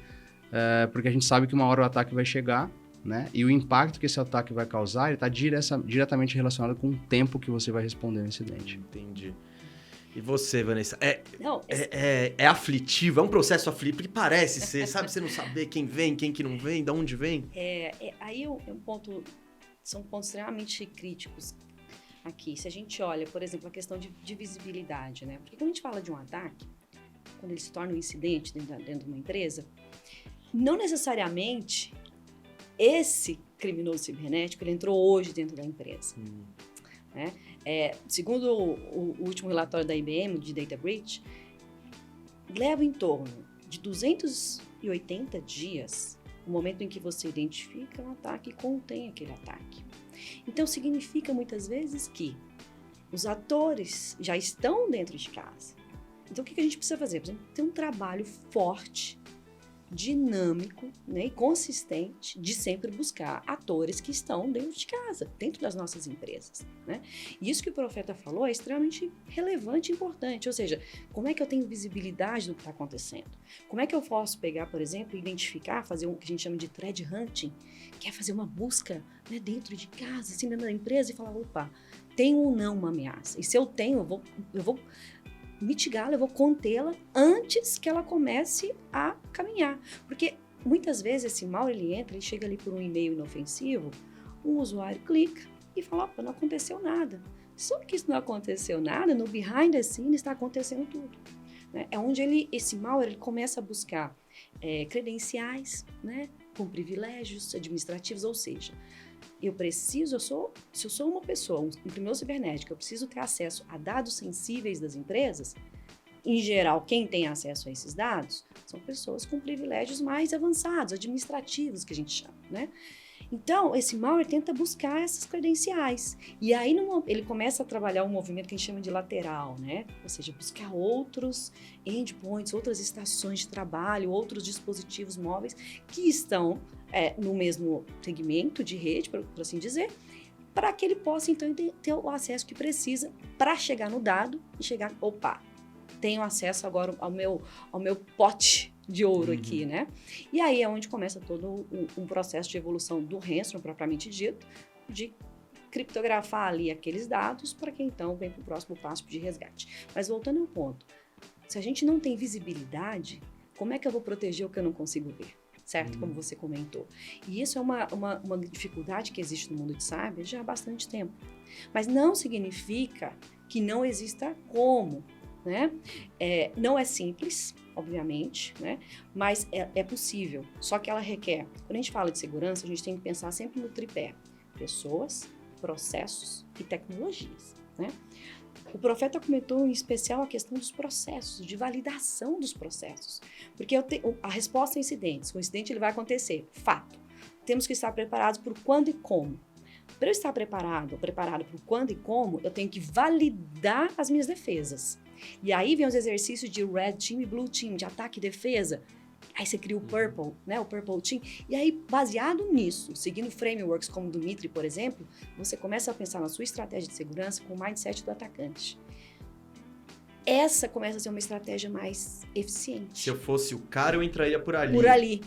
porque a gente sabe que uma hora o ataque vai chegar, né? E o impacto que esse ataque vai causar está diretamente relacionado com o tempo que você vai responder ao incidente. Entendi. E você, Vanessa? É aflitivo? É um processo aflitivo? Porque parece ser, sabe? Você não saber quem vem, quem que não vem, de onde vem. Aí é um ponto... São pontos extremamente críticos aqui. Se a gente olha, por exemplo, a questão de visibilidade, né? Porque quando a gente fala de um ataque, quando ele se torna um incidente dentro de uma empresa, não necessariamente esse criminoso cibernético ele entrou hoje dentro da empresa. né? Segundo o último relatório da IBM, de Data Breach, leva em torno de 280 dias o momento em que você identifica um ataque e contém aquele ataque. Então, significa muitas vezes que os atores já estão dentro de casa. Então, o que a gente precisa fazer? Por exemplo, ter um trabalho forte, dinâmico, né, e consistente de sempre buscar atores que estão dentro de casa, dentro das nossas empresas, né? E isso que o Profeta falou é extremamente relevante e importante, ou seja, como é que eu tenho visibilidade do que está acontecendo? Como é que eu posso pegar, por exemplo, identificar, fazer o que a gente chama de threat hunting, que é fazer uma busca, né, dentro de casa, assim, dentro da empresa e falar, opa, tem ou não uma ameaça? E se eu tenho, eu vou mitigá-la, eu vou contê-la antes que ela comece a caminhar. Porque muitas vezes esse mal, ele chega ali por um e-mail inofensivo, um usuário clica e fala, opa, não aconteceu nada. Só que isso não aconteceu nada, no behind the scenes está acontecendo tudo. Né? É onde esse mal ele começa a buscar credenciais, né, com privilégios administrativos, ou seja, se eu sou uma pessoa, um criminoso cibernético, eu preciso ter acesso a dados sensíveis das empresas, em geral, quem tem acesso a esses dados são pessoas com privilégios mais avançados, administrativos, que a gente chama, né? Então, esse malware tenta buscar essas credenciais. E aí, ele começa a trabalhar um movimento que a gente chama de lateral, né? Ou seja, buscar outros endpoints, outras estações de trabalho, outros dispositivos móveis que estão no mesmo segmento de rede, por assim dizer, para que ele possa, então, ter o acesso que precisa para chegar no dado e chegar, opa, tenho acesso agora ao meu pote de ouro aqui, né? E aí é onde começa todo um processo de evolução do ransomware, propriamente dito, de criptografar ali aqueles dados para que então venha para o próximo passo de resgate. Mas voltando ao ponto, se a gente não tem visibilidade, como é que eu vou proteger o que eu não consigo ver? Certo? Como você comentou. E isso é uma dificuldade que existe no mundo de cyber já há bastante tempo. Mas não significa que não exista como, né? Não é simples, obviamente, né? Mas é possível. Só que ela requer, quando a gente fala de segurança, a gente tem que pensar sempre no tripé: pessoas, processos e tecnologias, né? O Profeta comentou em especial a questão dos processos, de validação dos processos. Porque a resposta a incidentes, o incidente ele vai acontecer, fato. Temos que estar preparados por quando e como. Para eu estar preparado para o quando e como, eu tenho que validar as minhas defesas. E aí vem os exercícios de Red Team e Blue Team, de ataque e defesa. Aí você cria o Purple, né, o Purple Team. E aí, baseado nisso, seguindo frameworks como o do Mitri, por exemplo, você começa a pensar na sua estratégia de segurança com o mindset do atacante. Essa começa a ser uma estratégia mais eficiente. Se eu fosse o cara, eu entraria por ali. Por ali.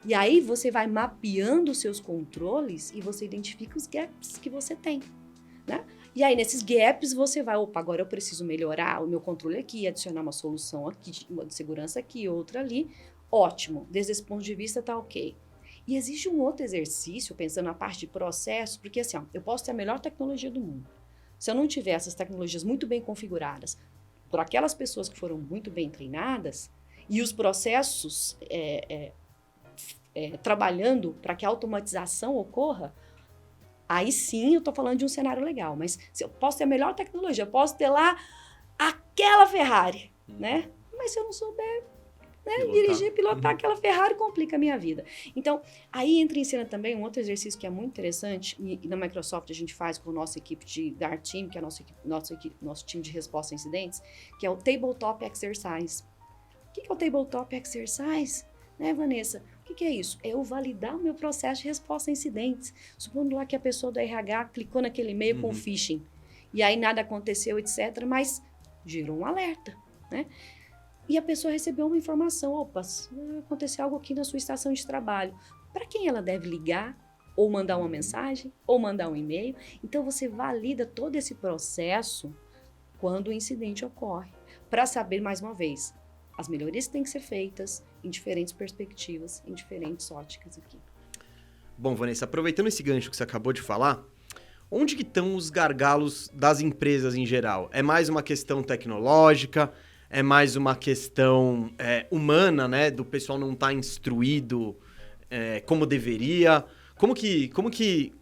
E aí você vai mapeando os seus controles e você identifica os gaps que você tem, né? E aí, nesses gaps, você vai, opa, agora eu preciso melhorar o meu controle aqui, adicionar uma solução aqui, uma de segurança aqui, outra ali. Ótimo, desde esse ponto de vista tá ok. E existe um outro exercício, pensando na parte de processo, porque assim, eu posso ter a melhor tecnologia do mundo. Se eu não tiver essas tecnologias muito bem configuradas por aquelas pessoas que foram muito bem treinadas, e os processos trabalhando para que a automatização ocorra, aí sim eu estou falando de um cenário legal. Mas se eu posso ter a melhor tecnologia, eu posso ter lá aquela Ferrari, né? Mas se eu não souber, né, dirigir, pilotar aquela Ferrari, complica a minha vida. Então, aí entra em cena também um outro exercício que é muito interessante, e na Microsoft a gente faz com a nossa equipe da Dark Team, que é nosso time de resposta a incidentes, que é o Tabletop Exercise. O que é o Tabletop Exercise? Né, Vanessa? O que é isso? É eu validar o meu processo de resposta a incidentes. Supondo lá que a pessoa do RH clicou naquele e-mail com phishing, e aí nada aconteceu, etc., mas gerou um alerta, né? E a pessoa recebeu uma informação, opa, aconteceu algo aqui na sua estação de trabalho. Para quem ela deve ligar, ou mandar uma mensagem, ou mandar um e-mail? Então, você valida todo esse processo quando o incidente ocorre, para saber, mais uma vez, as melhorias que têm que ser feitas em diferentes perspectivas, em diferentes óticas aqui. Bom, Vanessa, aproveitando esse gancho que você acabou de falar, onde que estão os gargalos das empresas em geral? É mais uma questão tecnológica? É mais uma questão humana, né? Do pessoal não estar instruído como deveria? Como que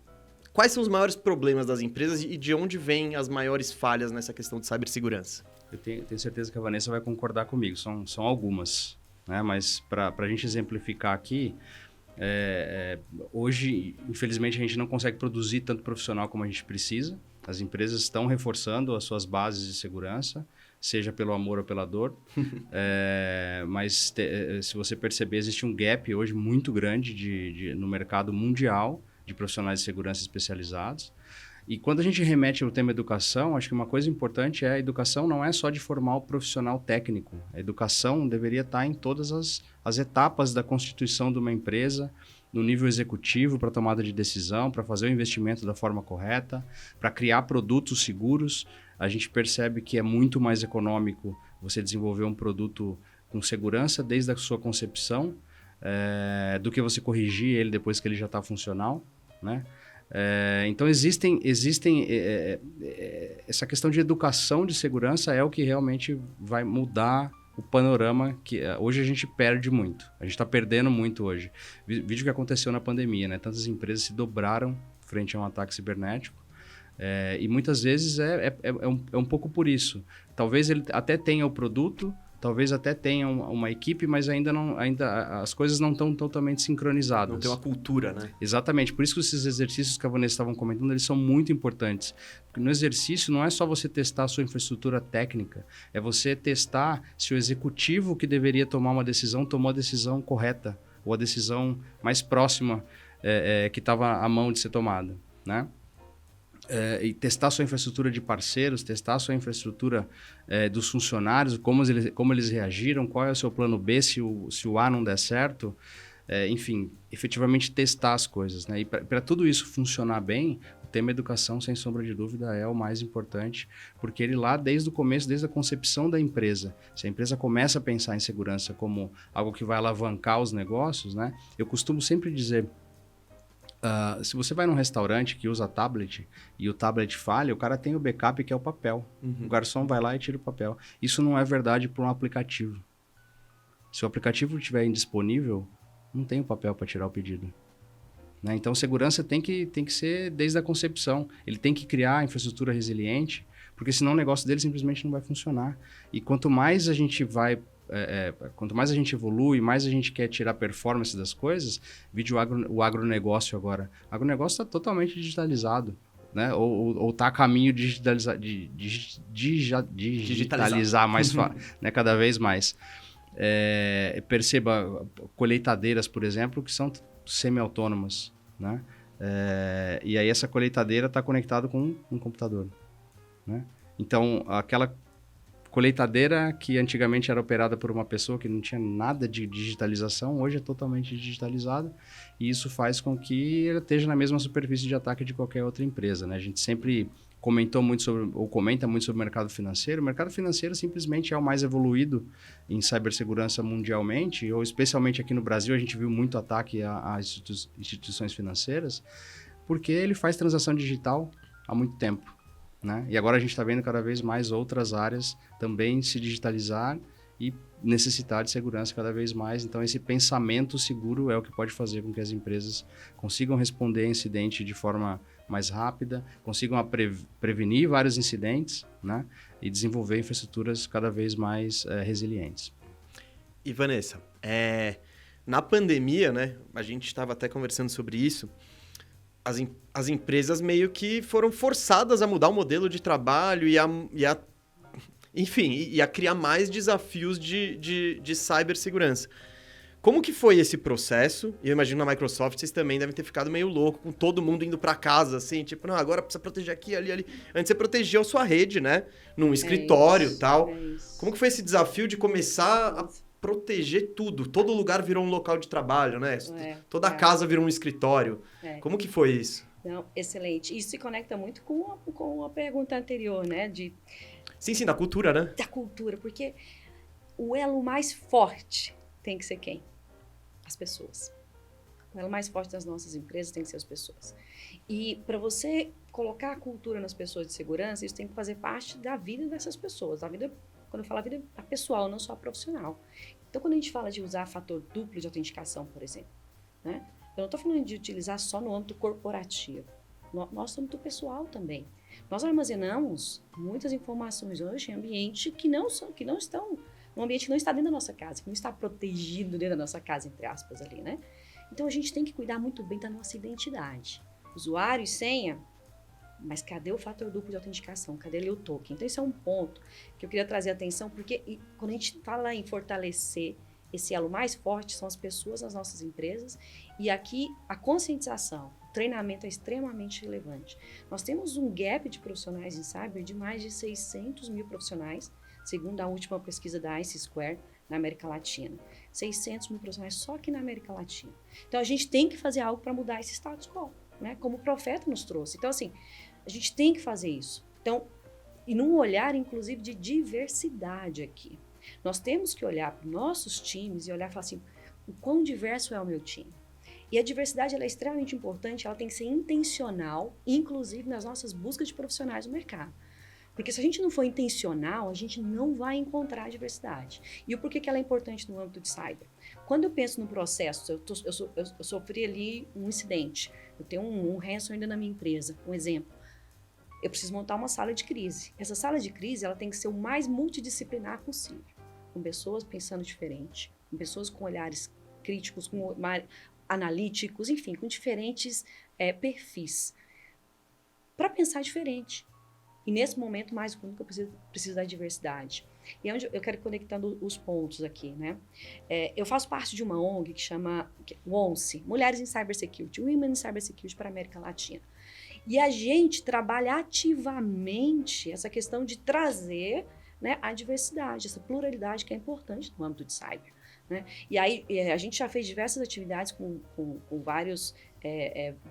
quais são os maiores problemas das empresas e de onde vêm as maiores falhas nessa questão de cibersegurança? Eu tenho certeza que a Vanessa vai concordar comigo, são algumas, né? Mas para a gente exemplificar aqui, hoje, infelizmente, a gente não consegue produzir tanto profissional como a gente precisa. As empresas estão reforçando as suas bases de segurança, seja pelo amor ou pela dor. Mas se você perceber, existe um gap hoje muito grande no mercado mundial de profissionais de segurança especializados. E quando a gente remete ao tema educação, acho que uma coisa importante a educação não é só de formar o profissional técnico. A educação deveria estar em todas as etapas da constituição de uma empresa, no nível executivo, para tomada de decisão, para fazer o investimento da forma correta, para criar produtos seguros. A gente percebe que é muito mais econômico você desenvolver um produto com segurança desde a sua concepção, do que você corrigir ele depois que ele já está funcional, né? Então existem essa questão de educação de segurança é o que realmente vai mudar o panorama que hoje a gente perde muito. A gente está perdendo muito hoje. Vídeo o que aconteceu na pandemia, né? Tantas empresas se dobraram frente a um ataque cibernético. E muitas vezes é um pouco por isso. Talvez ele até tenha o produto, talvez até tenha uma equipe, mas ainda as coisas não estão totalmente sincronizadas. Não tem uma cultura, né? Exatamente. Por isso que esses exercícios que a Vanessa estavam comentando, eles são muito importantes. Porque no exercício não é só você testar a sua infraestrutura técnica, é você testar se o executivo que deveria tomar uma decisão tomou a decisão correta, ou a decisão mais próxima que estava à mão de ser tomada, né? E testar a sua infraestrutura de parceiros, testar a sua infraestrutura dos funcionários, como eles reagiram, qual é o seu plano B se o A não der certo. Enfim, efetivamente testar as coisas, né? E para tudo isso funcionar bem, o tema educação, sem sombra de dúvida, é o mais importante, porque ele lá, desde o começo, desde a concepção da empresa, se a empresa começa a pensar em segurança como algo que vai alavancar os negócios, né? Eu costumo sempre dizer, se você vai num restaurante que usa tablet e o tablet falha, o cara tem o backup que é o papel. O garçom vai lá e tira o papel. Isso não é verdade para um aplicativo. Se o aplicativo estiver indisponível, não tem o papel para tirar o pedido. Né? Então, segurança tem que ser desde a concepção. Ele tem que criar infraestrutura resiliente, porque senão o negócio dele simplesmente não vai funcionar. E quanto mais a gente quanto mais a gente evolui, mais a gente quer tirar performance das coisas, vídeo o agronegócio agora. O agronegócio está totalmente digitalizado, né? Ou está a caminho de digitalizar mais, né? Cada vez mais. Perceba colheitadeiras, por exemplo, que são semi-autônomas, né? E aí essa colheitadeira está conectada com um computador, né? Então, aquela colheitadeira que antigamente era operada por uma pessoa que não tinha nada de digitalização, hoje é totalmente digitalizada, e isso faz com que ela esteja na mesma superfície de ataque de qualquer outra empresa, né? A gente sempre comenta muito sobre o mercado financeiro. O mercado financeiro simplesmente é o mais evoluído em cibersegurança mundialmente, ou especialmente aqui no Brasil a gente viu muito ataque a instituições financeiras, porque ele faz transação digital há muito tempo. Né? E agora a gente está vendo cada vez mais outras áreas também se digitalizar e necessitar de segurança cada vez mais. Então, esse pensamento seguro é o que pode fazer com que as empresas consigam responder a incidente de forma mais rápida, consigam prevenir vários incidentes, né? E desenvolver infraestruturas cada vez mais resilientes. E, Vanessa, na pandemia, né, a gente estava até conversando sobre isso, as empresas meio que foram forçadas a mudar o modelo de trabalho e a criar mais desafios de cibersegurança. Como que foi esse processo? Eu imagino na Microsoft vocês também devem ter ficado meio louco, com todo mundo indo para casa, assim, tipo, não, agora precisa proteger aqui, ali. Antes você protegia a sua rede, né? Num escritório e tal. Como que foi esse desafio de começar a proteger tudo? Todo lugar virou um local de trabalho, né? Toda casa virou um escritório. Como que foi isso? Não, excelente. Isso se conecta muito com a pergunta anterior, né? Sim, da cultura, né? Da cultura, porque o elo mais forte tem que ser quem? As pessoas. O elo mais forte das nossas empresas tem que ser as pessoas. E para você colocar a cultura nas pessoas de segurança, isso tem que fazer parte da vida dessas pessoas. Quando eu falo a vida, a pessoal, não só a profissional. Então, quando a gente fala de usar fator duplo de autenticação, por exemplo, né? Eu não estou falando de utilizar só no âmbito corporativo. nós somos do pessoal também. Nós armazenamos muitas informações hoje em ambiente que não estão, um ambiente que não está dentro da nossa casa, que não está protegido dentro da nossa casa, entre aspas, ali, né? Então, a gente tem que cuidar muito bem da nossa identidade. Usuário e senha, mas cadê o fator duplo de autenticação? Cadê ali o token? Então, esse é um ponto que eu queria trazer atenção, porque quando a gente fala em fortalecer esse elo mais forte, são as pessoas nas nossas empresas, e aqui a conscientização, o treinamento é extremamente relevante. Nós temos um gap de profissionais em cyber de mais de 600 mil profissionais, segundo a última pesquisa da ICE Square, na América Latina. 600 mil profissionais só aqui na América Latina. Então, a gente tem que fazer algo para mudar esse status quo, né? Como o Profeta nos trouxe. Então, assim, a gente tem que fazer isso. Então, e num olhar, inclusive, de diversidade aqui. Nós temos que olhar para os nossos times e olhar e falar assim, o quão diverso é o meu time? E a diversidade ela é extremamente importante, ela tem que ser intencional, inclusive nas nossas buscas de profissionais no mercado. Porque se a gente não for intencional, a gente não vai encontrar a diversidade. E o porquê que ela é importante no âmbito de cyber? Quando eu penso no processo, eu sofri ali um incidente, eu tenho um ransom ainda na minha empresa, um exemplo. Eu preciso montar uma sala de crise. Essa sala de crise ela tem que ser o mais multidisciplinar possível, com pessoas pensando diferente, com pessoas com olhares críticos, com analíticos, enfim, com diferentes perfis, para pensar diferente. E nesse momento, mais do que nunca, eu preciso da diversidade. E é onde eu quero ir conectando os pontos aqui, né? Eu faço parte de uma ONG que chama ONCE, Mulheres em Cybersecurity, Women in Cybersecurity para a América Latina. E a gente trabalha ativamente essa questão de trazer, né, a diversidade, essa pluralidade que é importante no âmbito de cyber. Né? E aí a gente já fez diversas atividades com vários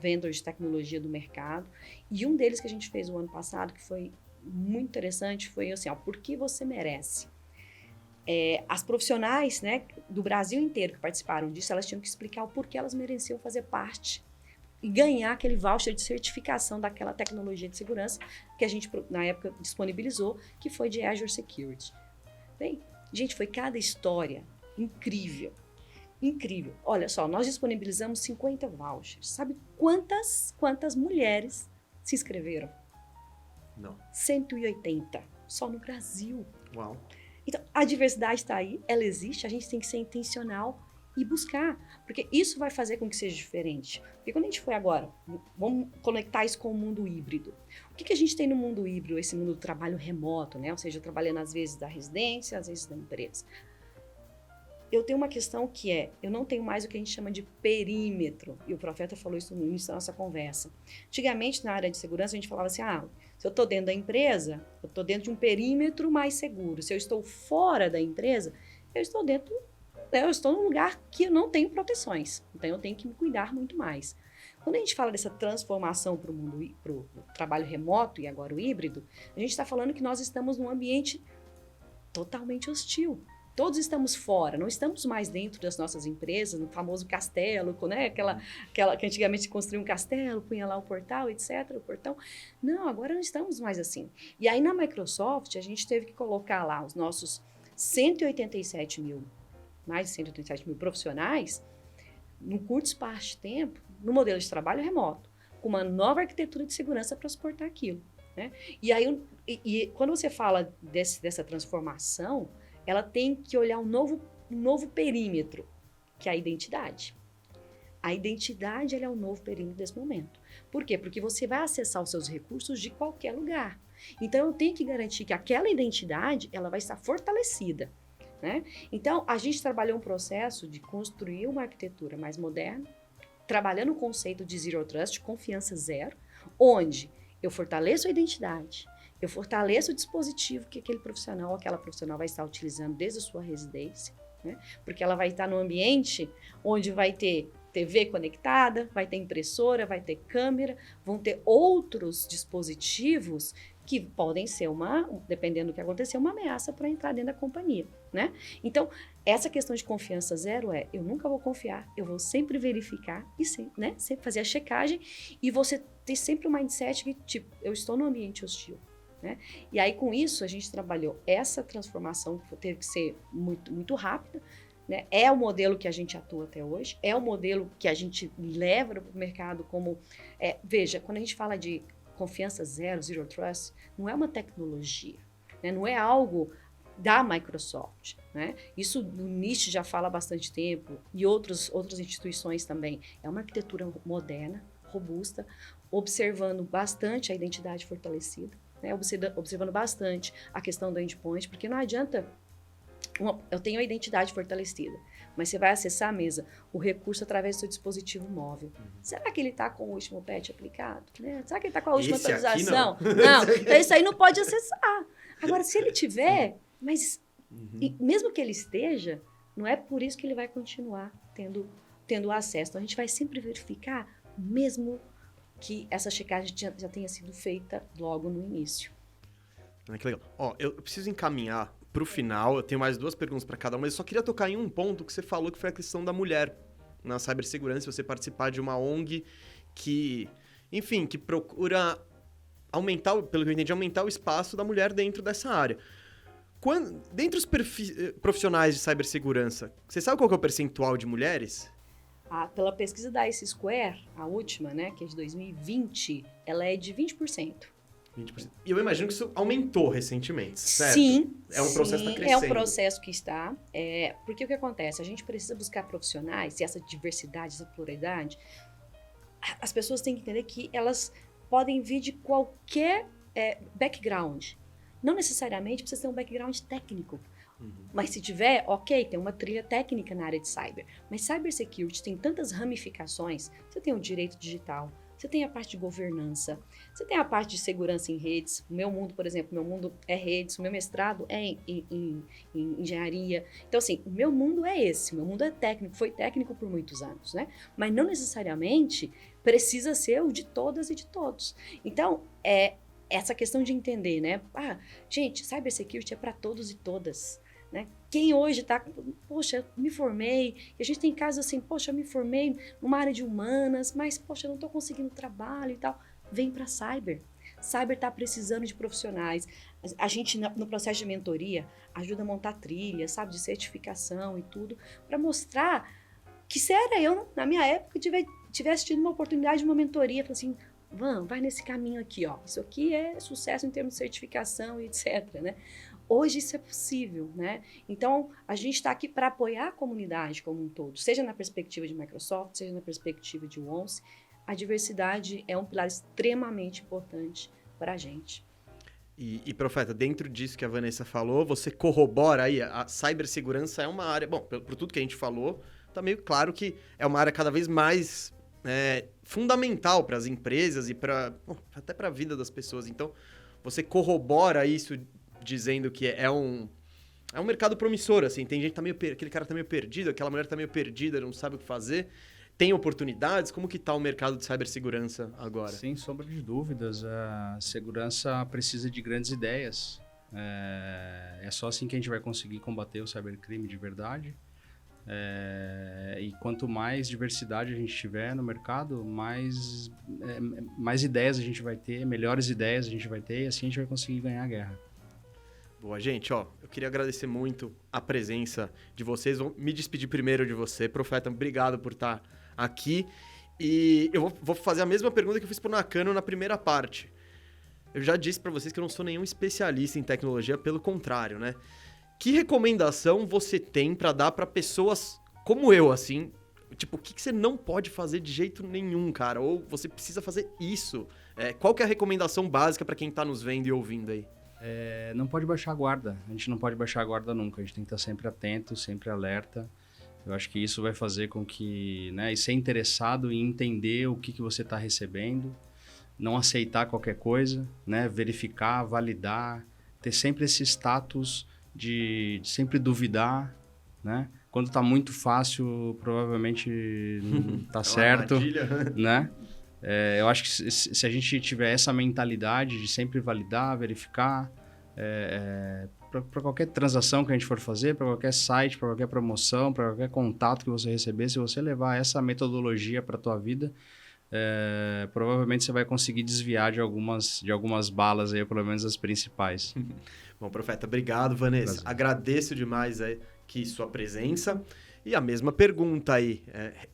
vendors de tecnologia do mercado, e um deles que a gente fez o ano passado, que foi muito interessante, foi assim, ó, por que você merece? As profissionais, né, do Brasil inteiro que participaram disso, elas tinham que explicar o porquê elas mereciam fazer parte e ganhar aquele voucher de certificação daquela tecnologia de segurança que a gente, na época, disponibilizou, que foi de Azure Security. Bem, gente, foi cada história incrível. Incrível. Olha só, nós disponibilizamos 50 vouchers. Sabe quantas mulheres se inscreveram? Não. 180, só no Brasil. Uau. Então, a diversidade está aí, ela existe, a gente tem que ser intencional e buscar, porque isso vai fazer com que seja diferente. Porque quando a gente foi agora, vamos conectar isso com o mundo híbrido. O que a gente tem no mundo híbrido, esse mundo do trabalho remoto, né? Ou seja, trabalhando às vezes da residência, às vezes da empresa. Eu tenho uma questão que eu não tenho mais o que a gente chama de perímetro, e o Profeta falou isso no início da nossa conversa. Antigamente, na área de segurança, a gente falava assim, se eu estou dentro da empresa, eu estou dentro de um perímetro mais seguro. Se eu estou fora da empresa, eu estou num lugar que eu não tenho proteções, então eu tenho que me cuidar muito mais. Quando a gente fala dessa transformação para o trabalho remoto e agora o híbrido, a gente está falando que nós estamos num ambiente totalmente hostil. Todos estamos fora, não estamos mais dentro das nossas empresas, no famoso castelo, né? Aquela que antigamente se construía um castelo, punha lá o portal, etc., o portão. Não, agora não estamos mais assim. E aí na Microsoft, a gente teve que colocar lá os nossos 187 mil, mais de 187 mil profissionais, num curto espaço de tempo, no modelo de trabalho remoto, com uma nova arquitetura de segurança para suportar aquilo. Né? E aí, quando você fala dessa transformação, ela tem que olhar um novo perímetro, que é a identidade. A identidade ela é o novo perímetro desse momento. Por quê? Porque você vai acessar os seus recursos de qualquer lugar. Então, eu tenho que garantir que aquela identidade ela vai estar fortalecida. Né? Então, a gente trabalhou um processo de construir uma arquitetura mais moderna, trabalhando o conceito de Zero Trust, confiança zero, onde eu fortaleço a identidade, eu fortaleço o dispositivo que aquele profissional ou aquela profissional vai estar utilizando desde a sua residência, né? Porque ela vai estar num ambiente onde vai ter TV conectada, vai ter impressora, vai ter câmera, vão ter outros dispositivos que podem ser dependendo do que acontecer, uma ameaça para entrar dentro da companhia, né? Então, essa questão de confiança zero eu nunca vou confiar, eu vou sempre verificar e sempre fazer a checagem e você ter sempre o mindset que, tipo, eu estou num ambiente hostil. Né? E aí, com isso, a gente trabalhou essa transformação que teve que ser muito, muito rápida. né? É o modelo que a gente atua até hoje, é o modelo que a gente leva para o mercado como... veja, quando a gente fala de confiança zero trust, não é uma tecnologia, né? Não é algo da Microsoft, né? Isso o NIST já fala há bastante tempo e outras instituições também. É uma arquitetura moderna, robusta, observando bastante a identidade fortalecida, né? Observando bastante a questão do endpoint, porque não adianta... eu tenho a identidade fortalecida, mas você vai acessar a mesa, o recurso através do seu dispositivo móvel. Será que ele está com o último patch aplicado? Né? Será que ele está com a última atualização? Não, então isso aí não pode acessar. Agora, se ele tiver, mas mesmo que ele esteja, não é por isso que ele vai continuar tendo acesso. Então, a gente vai sempre verificar, mesmo que essa checagem já tenha sido feita logo no início. Que legal. Ó, eu preciso encaminhar pro final, eu tenho mais 2 perguntas para cada uma, mas eu só queria tocar em um ponto que você falou, que foi a questão da mulher na cibersegurança, você participar de uma ONG que, enfim, que procura aumentar, pelo que eu entendi, aumentar o espaço da mulher dentro dessa área. Dentre os profissionais de cibersegurança, você sabe qual que é o percentual de mulheres? Pela pesquisa da ICE Square, a última, né, que é de 2020, ela é de 20%. 20%. E eu imagino que isso aumentou recentemente, certo? Sim. É um processo que está crescendo. É um processo que está. Porque o que acontece? A gente precisa buscar profissionais, e essa diversidade, essa pluralidade, as pessoas têm que entender que elas podem vir de qualquer background. Não necessariamente precisa ter um background técnico. Mas se tiver, ok, tem uma trilha técnica na área de cyber. Mas cybersecurity tem tantas ramificações. Você tem o direito digital, você tem a parte de governança, você tem a parte de segurança em redes. O meu mundo, por exemplo, meu mundo é redes, o meu mestrado é em engenharia. Então, assim, o meu mundo é esse, o meu mundo é técnico, foi técnico por muitos anos, né? Mas não necessariamente precisa ser o de todas e de todos. Então, essa questão de entender, né? Gente, cybersecurity é para todos e todas. Né? Quem hoje está, poxa, me formei, e a gente tem casos assim, poxa, eu me formei numa área de humanas, mas, poxa, eu não estou conseguindo trabalho e tal. Vem para cyber. Cyber está precisando de profissionais. A gente, no processo de mentoria, ajuda a montar trilhas, sabe, de certificação e tudo, para mostrar que se era eu, na minha época, tivesse tido uma oportunidade de uma mentoria, falei assim, vai nesse caminho aqui, ó. Isso aqui é sucesso em termos de certificação e etc, né? Hoje isso é possível, né? Então, a gente está aqui para apoiar a comunidade como um todo, seja na perspectiva de Microsoft, seja na perspectiva de ONCE. A diversidade é um pilar extremamente importante para a gente. E, Profeta, dentro disso que a Vanessa falou, você corrobora aí, a cibersegurança é uma área... Bom, por tudo que a gente falou, tá meio claro que é uma área cada vez mais fundamental para as empresas e até para a vida das pessoas. Então, você corrobora isso dizendo que é um mercado promissor, assim. Tem gente que tá aquele cara tá meio perdido, aquela mulher tá meio perdida, não sabe o que fazer. Tem oportunidades? Como que tá o mercado de cibersegurança agora? Sem sombra de dúvidas, a segurança precisa de grandes ideias. É só assim que a gente vai conseguir combater o cybercrime de verdade. E quanto mais diversidade a gente tiver no mercado, mais ideias a gente vai ter, melhores ideias a gente vai ter, e assim a gente vai conseguir ganhar a guerra. Boa, gente, eu queria agradecer muito a presença de vocês. Vou me despedir primeiro de você, Profeta. Obrigado por estar aqui. E eu vou fazer a mesma pergunta que eu fiz pro Nakano na primeira parte. Eu já disse para vocês que eu não sou nenhum especialista em tecnologia, pelo contrário, né? Que recomendação você tem para dar para pessoas como eu, assim? Tipo, o que você não pode fazer de jeito nenhum, cara? Ou você precisa fazer isso? Qual que é a recomendação básica para quem tá nos vendo e ouvindo aí? Não pode baixar a guarda. A gente não pode baixar a guarda nunca. A gente tem que estar sempre atento, sempre alerta. Eu acho que isso vai fazer com que... né, e ser interessado em entender o que você está recebendo, não aceitar qualquer coisa, né, verificar, validar, ter sempre esse status de sempre duvidar, né? Quando está muito fácil, provavelmente não está certo, né? Eu acho que se a gente tiver essa mentalidade de sempre validar, verificar, para qualquer transação que a gente for fazer, para qualquer site, para qualquer promoção, para qualquer contato que você receber, se você levar essa metodologia para a tua vida, provavelmente você vai conseguir desviar de algumas balas aí, pelo menos as principais. Bom, Profeta, obrigado, Vanessa. Prazer. Agradeço demais aí aqui sua presença. E a mesma pergunta aí,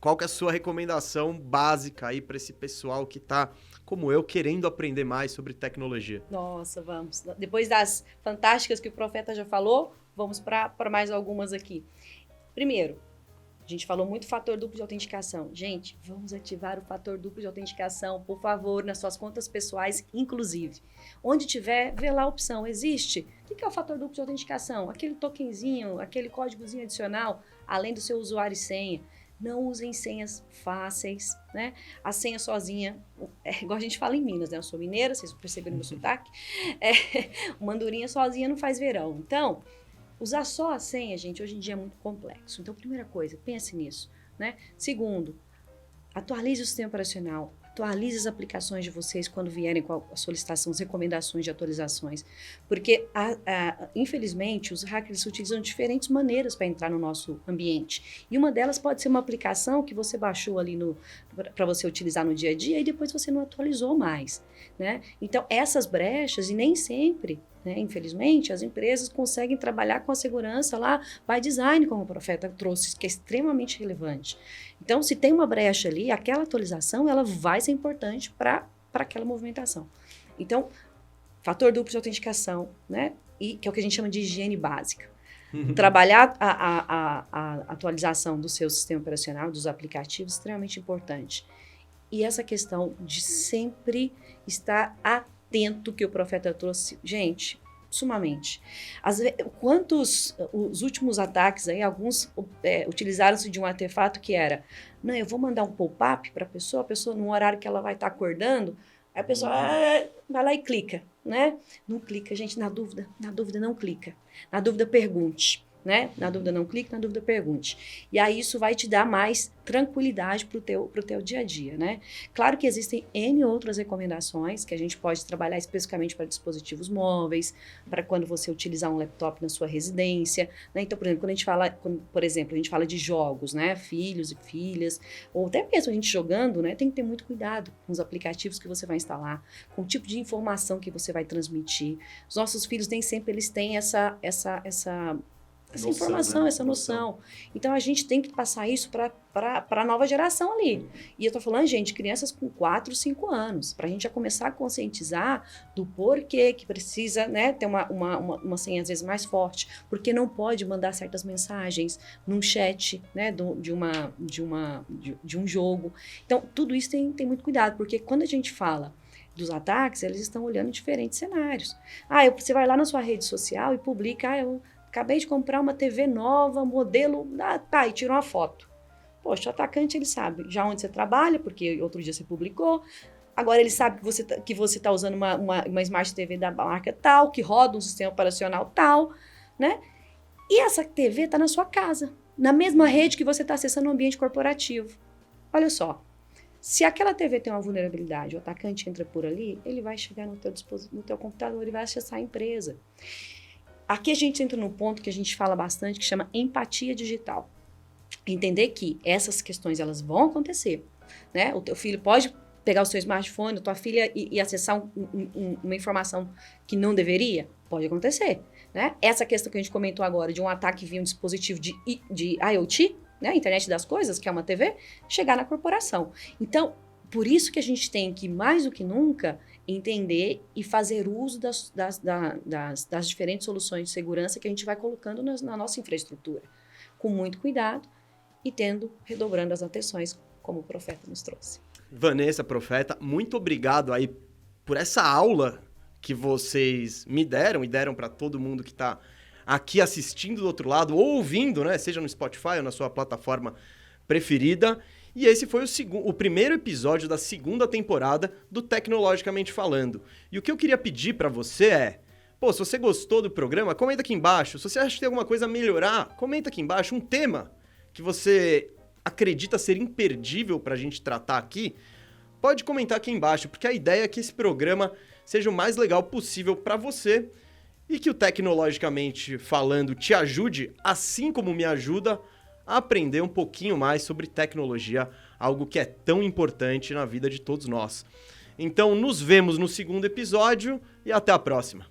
qual que é a sua recomendação básica aí para esse pessoal que está, como eu, querendo aprender mais sobre tecnologia? Nossa, vamos. Depois das fantásticas que o Profeta já falou, vamos para mais algumas aqui. Primeiro, a gente falou muito fator duplo de autenticação. Gente, vamos ativar o fator duplo de autenticação, por favor, nas suas contas pessoais, inclusive. Onde tiver, vê lá a opção. Existe? O que é o fator duplo de autenticação? Aquele tokenzinho, aquele códigozinho adicional, além do seu usuário e senha. Não usem senhas fáceis, né? A senha sozinha, igual a gente fala em Minas, né? Eu sou mineira, vocês perceberam meu sotaque. Uma andorinha sozinha não faz verão. Então, usar só a senha, gente, hoje em dia é muito complexo. Então, primeira coisa, pense nisso, né? Segundo, atualize o sistema operacional, atualize as aplicações de vocês quando vierem com a solicitação, as recomendações de atualizações. Porque, infelizmente, os hackers utilizam diferentes maneiras para entrar no nosso ambiente. E uma delas pode ser uma aplicação que você baixou ali para você utilizar no dia a dia e depois você não atualizou mais, né? Então, essas brechas, e nem sempre, né, infelizmente, as empresas conseguem trabalhar com a segurança lá by design, como o Profeta trouxe, que é extremamente relevante. Então, se tem uma brecha ali, aquela atualização ela vai ser importante para aquela movimentação. Então, fator duplo de autenticação, né, e que é o que a gente chama de higiene básica. Trabalhar a atualização do seu sistema operacional, dos aplicativos, é extremamente importante. E essa questão de sempre estar atento que o Profeta trouxe, gente, sumamente. Os últimos ataques aí, alguns utilizaram-se de um artefato que era, não, eu vou mandar um pop-up para a pessoa no horário que ela vai estar acordando, aí a pessoa vai lá e clica, né? Não clica, gente, na dúvida não clica. Na dúvida pergunte, né? Na dúvida não clique, na dúvida pergunte. E aí isso vai te dar mais tranquilidade pro teu dia a dia, né? Claro que existem N outras recomendações que a gente pode trabalhar especificamente para dispositivos móveis, para quando você utilizar um laptop na sua residência, né? Então, por exemplo, quando a gente fala de jogos, né? Filhos e filhas, ou até mesmo a gente jogando, né? Tem que ter muito cuidado com os aplicativos que você vai instalar, com o tipo de informação que você vai transmitir. Os nossos filhos nem sempre eles têm essa informação, né? Essa noção. Então, a gente tem que passar isso para a nova geração ali. E eu tô falando, gente, crianças com 4, 5 anos, para a gente já começar a conscientizar do porquê que precisa, né, ter uma senha, às vezes, mais forte, porque não pode mandar certas mensagens num chat, né, de um jogo. Então, tudo isso tem muito cuidado, porque quando a gente fala dos ataques, eles estão olhando diferentes cenários. Você vai lá na sua rede social e publica, eu acabei de comprar uma TV nova, modelo, e tira uma foto. Poxa, o atacante, ele sabe já onde você trabalha, porque outro dia você publicou. Agora ele sabe que você está usando uma Smart TV da marca tal, que roda um sistema operacional tal, né? E essa TV está na sua casa, na mesma rede que você está acessando o ambiente corporativo. Olha só, se aquela TV tem uma vulnerabilidade, o atacante entra por ali, ele vai chegar no teu computador e vai acessar a empresa. Aqui a gente entra num ponto que a gente fala bastante, que chama empatia digital. Entender que essas questões, elas vão acontecer, né? O teu filho pode pegar o seu smartphone, a tua filha, e acessar uma informação que não deveria? Pode acontecer, né? Essa questão que a gente comentou agora, de um ataque via um dispositivo de IoT, né? Internet das coisas, que é uma TV, chegar na corporação. Então, por isso que a gente tem que, mais do que nunca, entender e fazer uso das diferentes soluções de segurança que a gente vai colocando na nossa infraestrutura, com muito cuidado e redobrando as atenções, como o Profeta nos trouxe. Vanessa, Profeta, muito obrigado aí por essa aula que vocês me deram e deram para todo mundo que está aqui assistindo do outro lado, ou ouvindo, né? Seja no Spotify ou na sua plataforma preferida. E esse foi o primeiro episódio da segunda temporada do Tecnologicamente Falando. E o que eu queria pedir para você é, se você gostou do programa, comenta aqui embaixo. Se você acha que tem alguma coisa a melhorar, comenta aqui embaixo. Um tema que você acredita ser imperdível para a gente tratar aqui, pode comentar aqui embaixo, porque a ideia é que esse programa seja o mais legal possível para você e que o Tecnologicamente Falando te ajude, assim como me ajuda, a aprender um pouquinho mais sobre tecnologia, algo que é tão importante na vida de todos nós. Então, nos vemos no segundo episódio e até a próxima.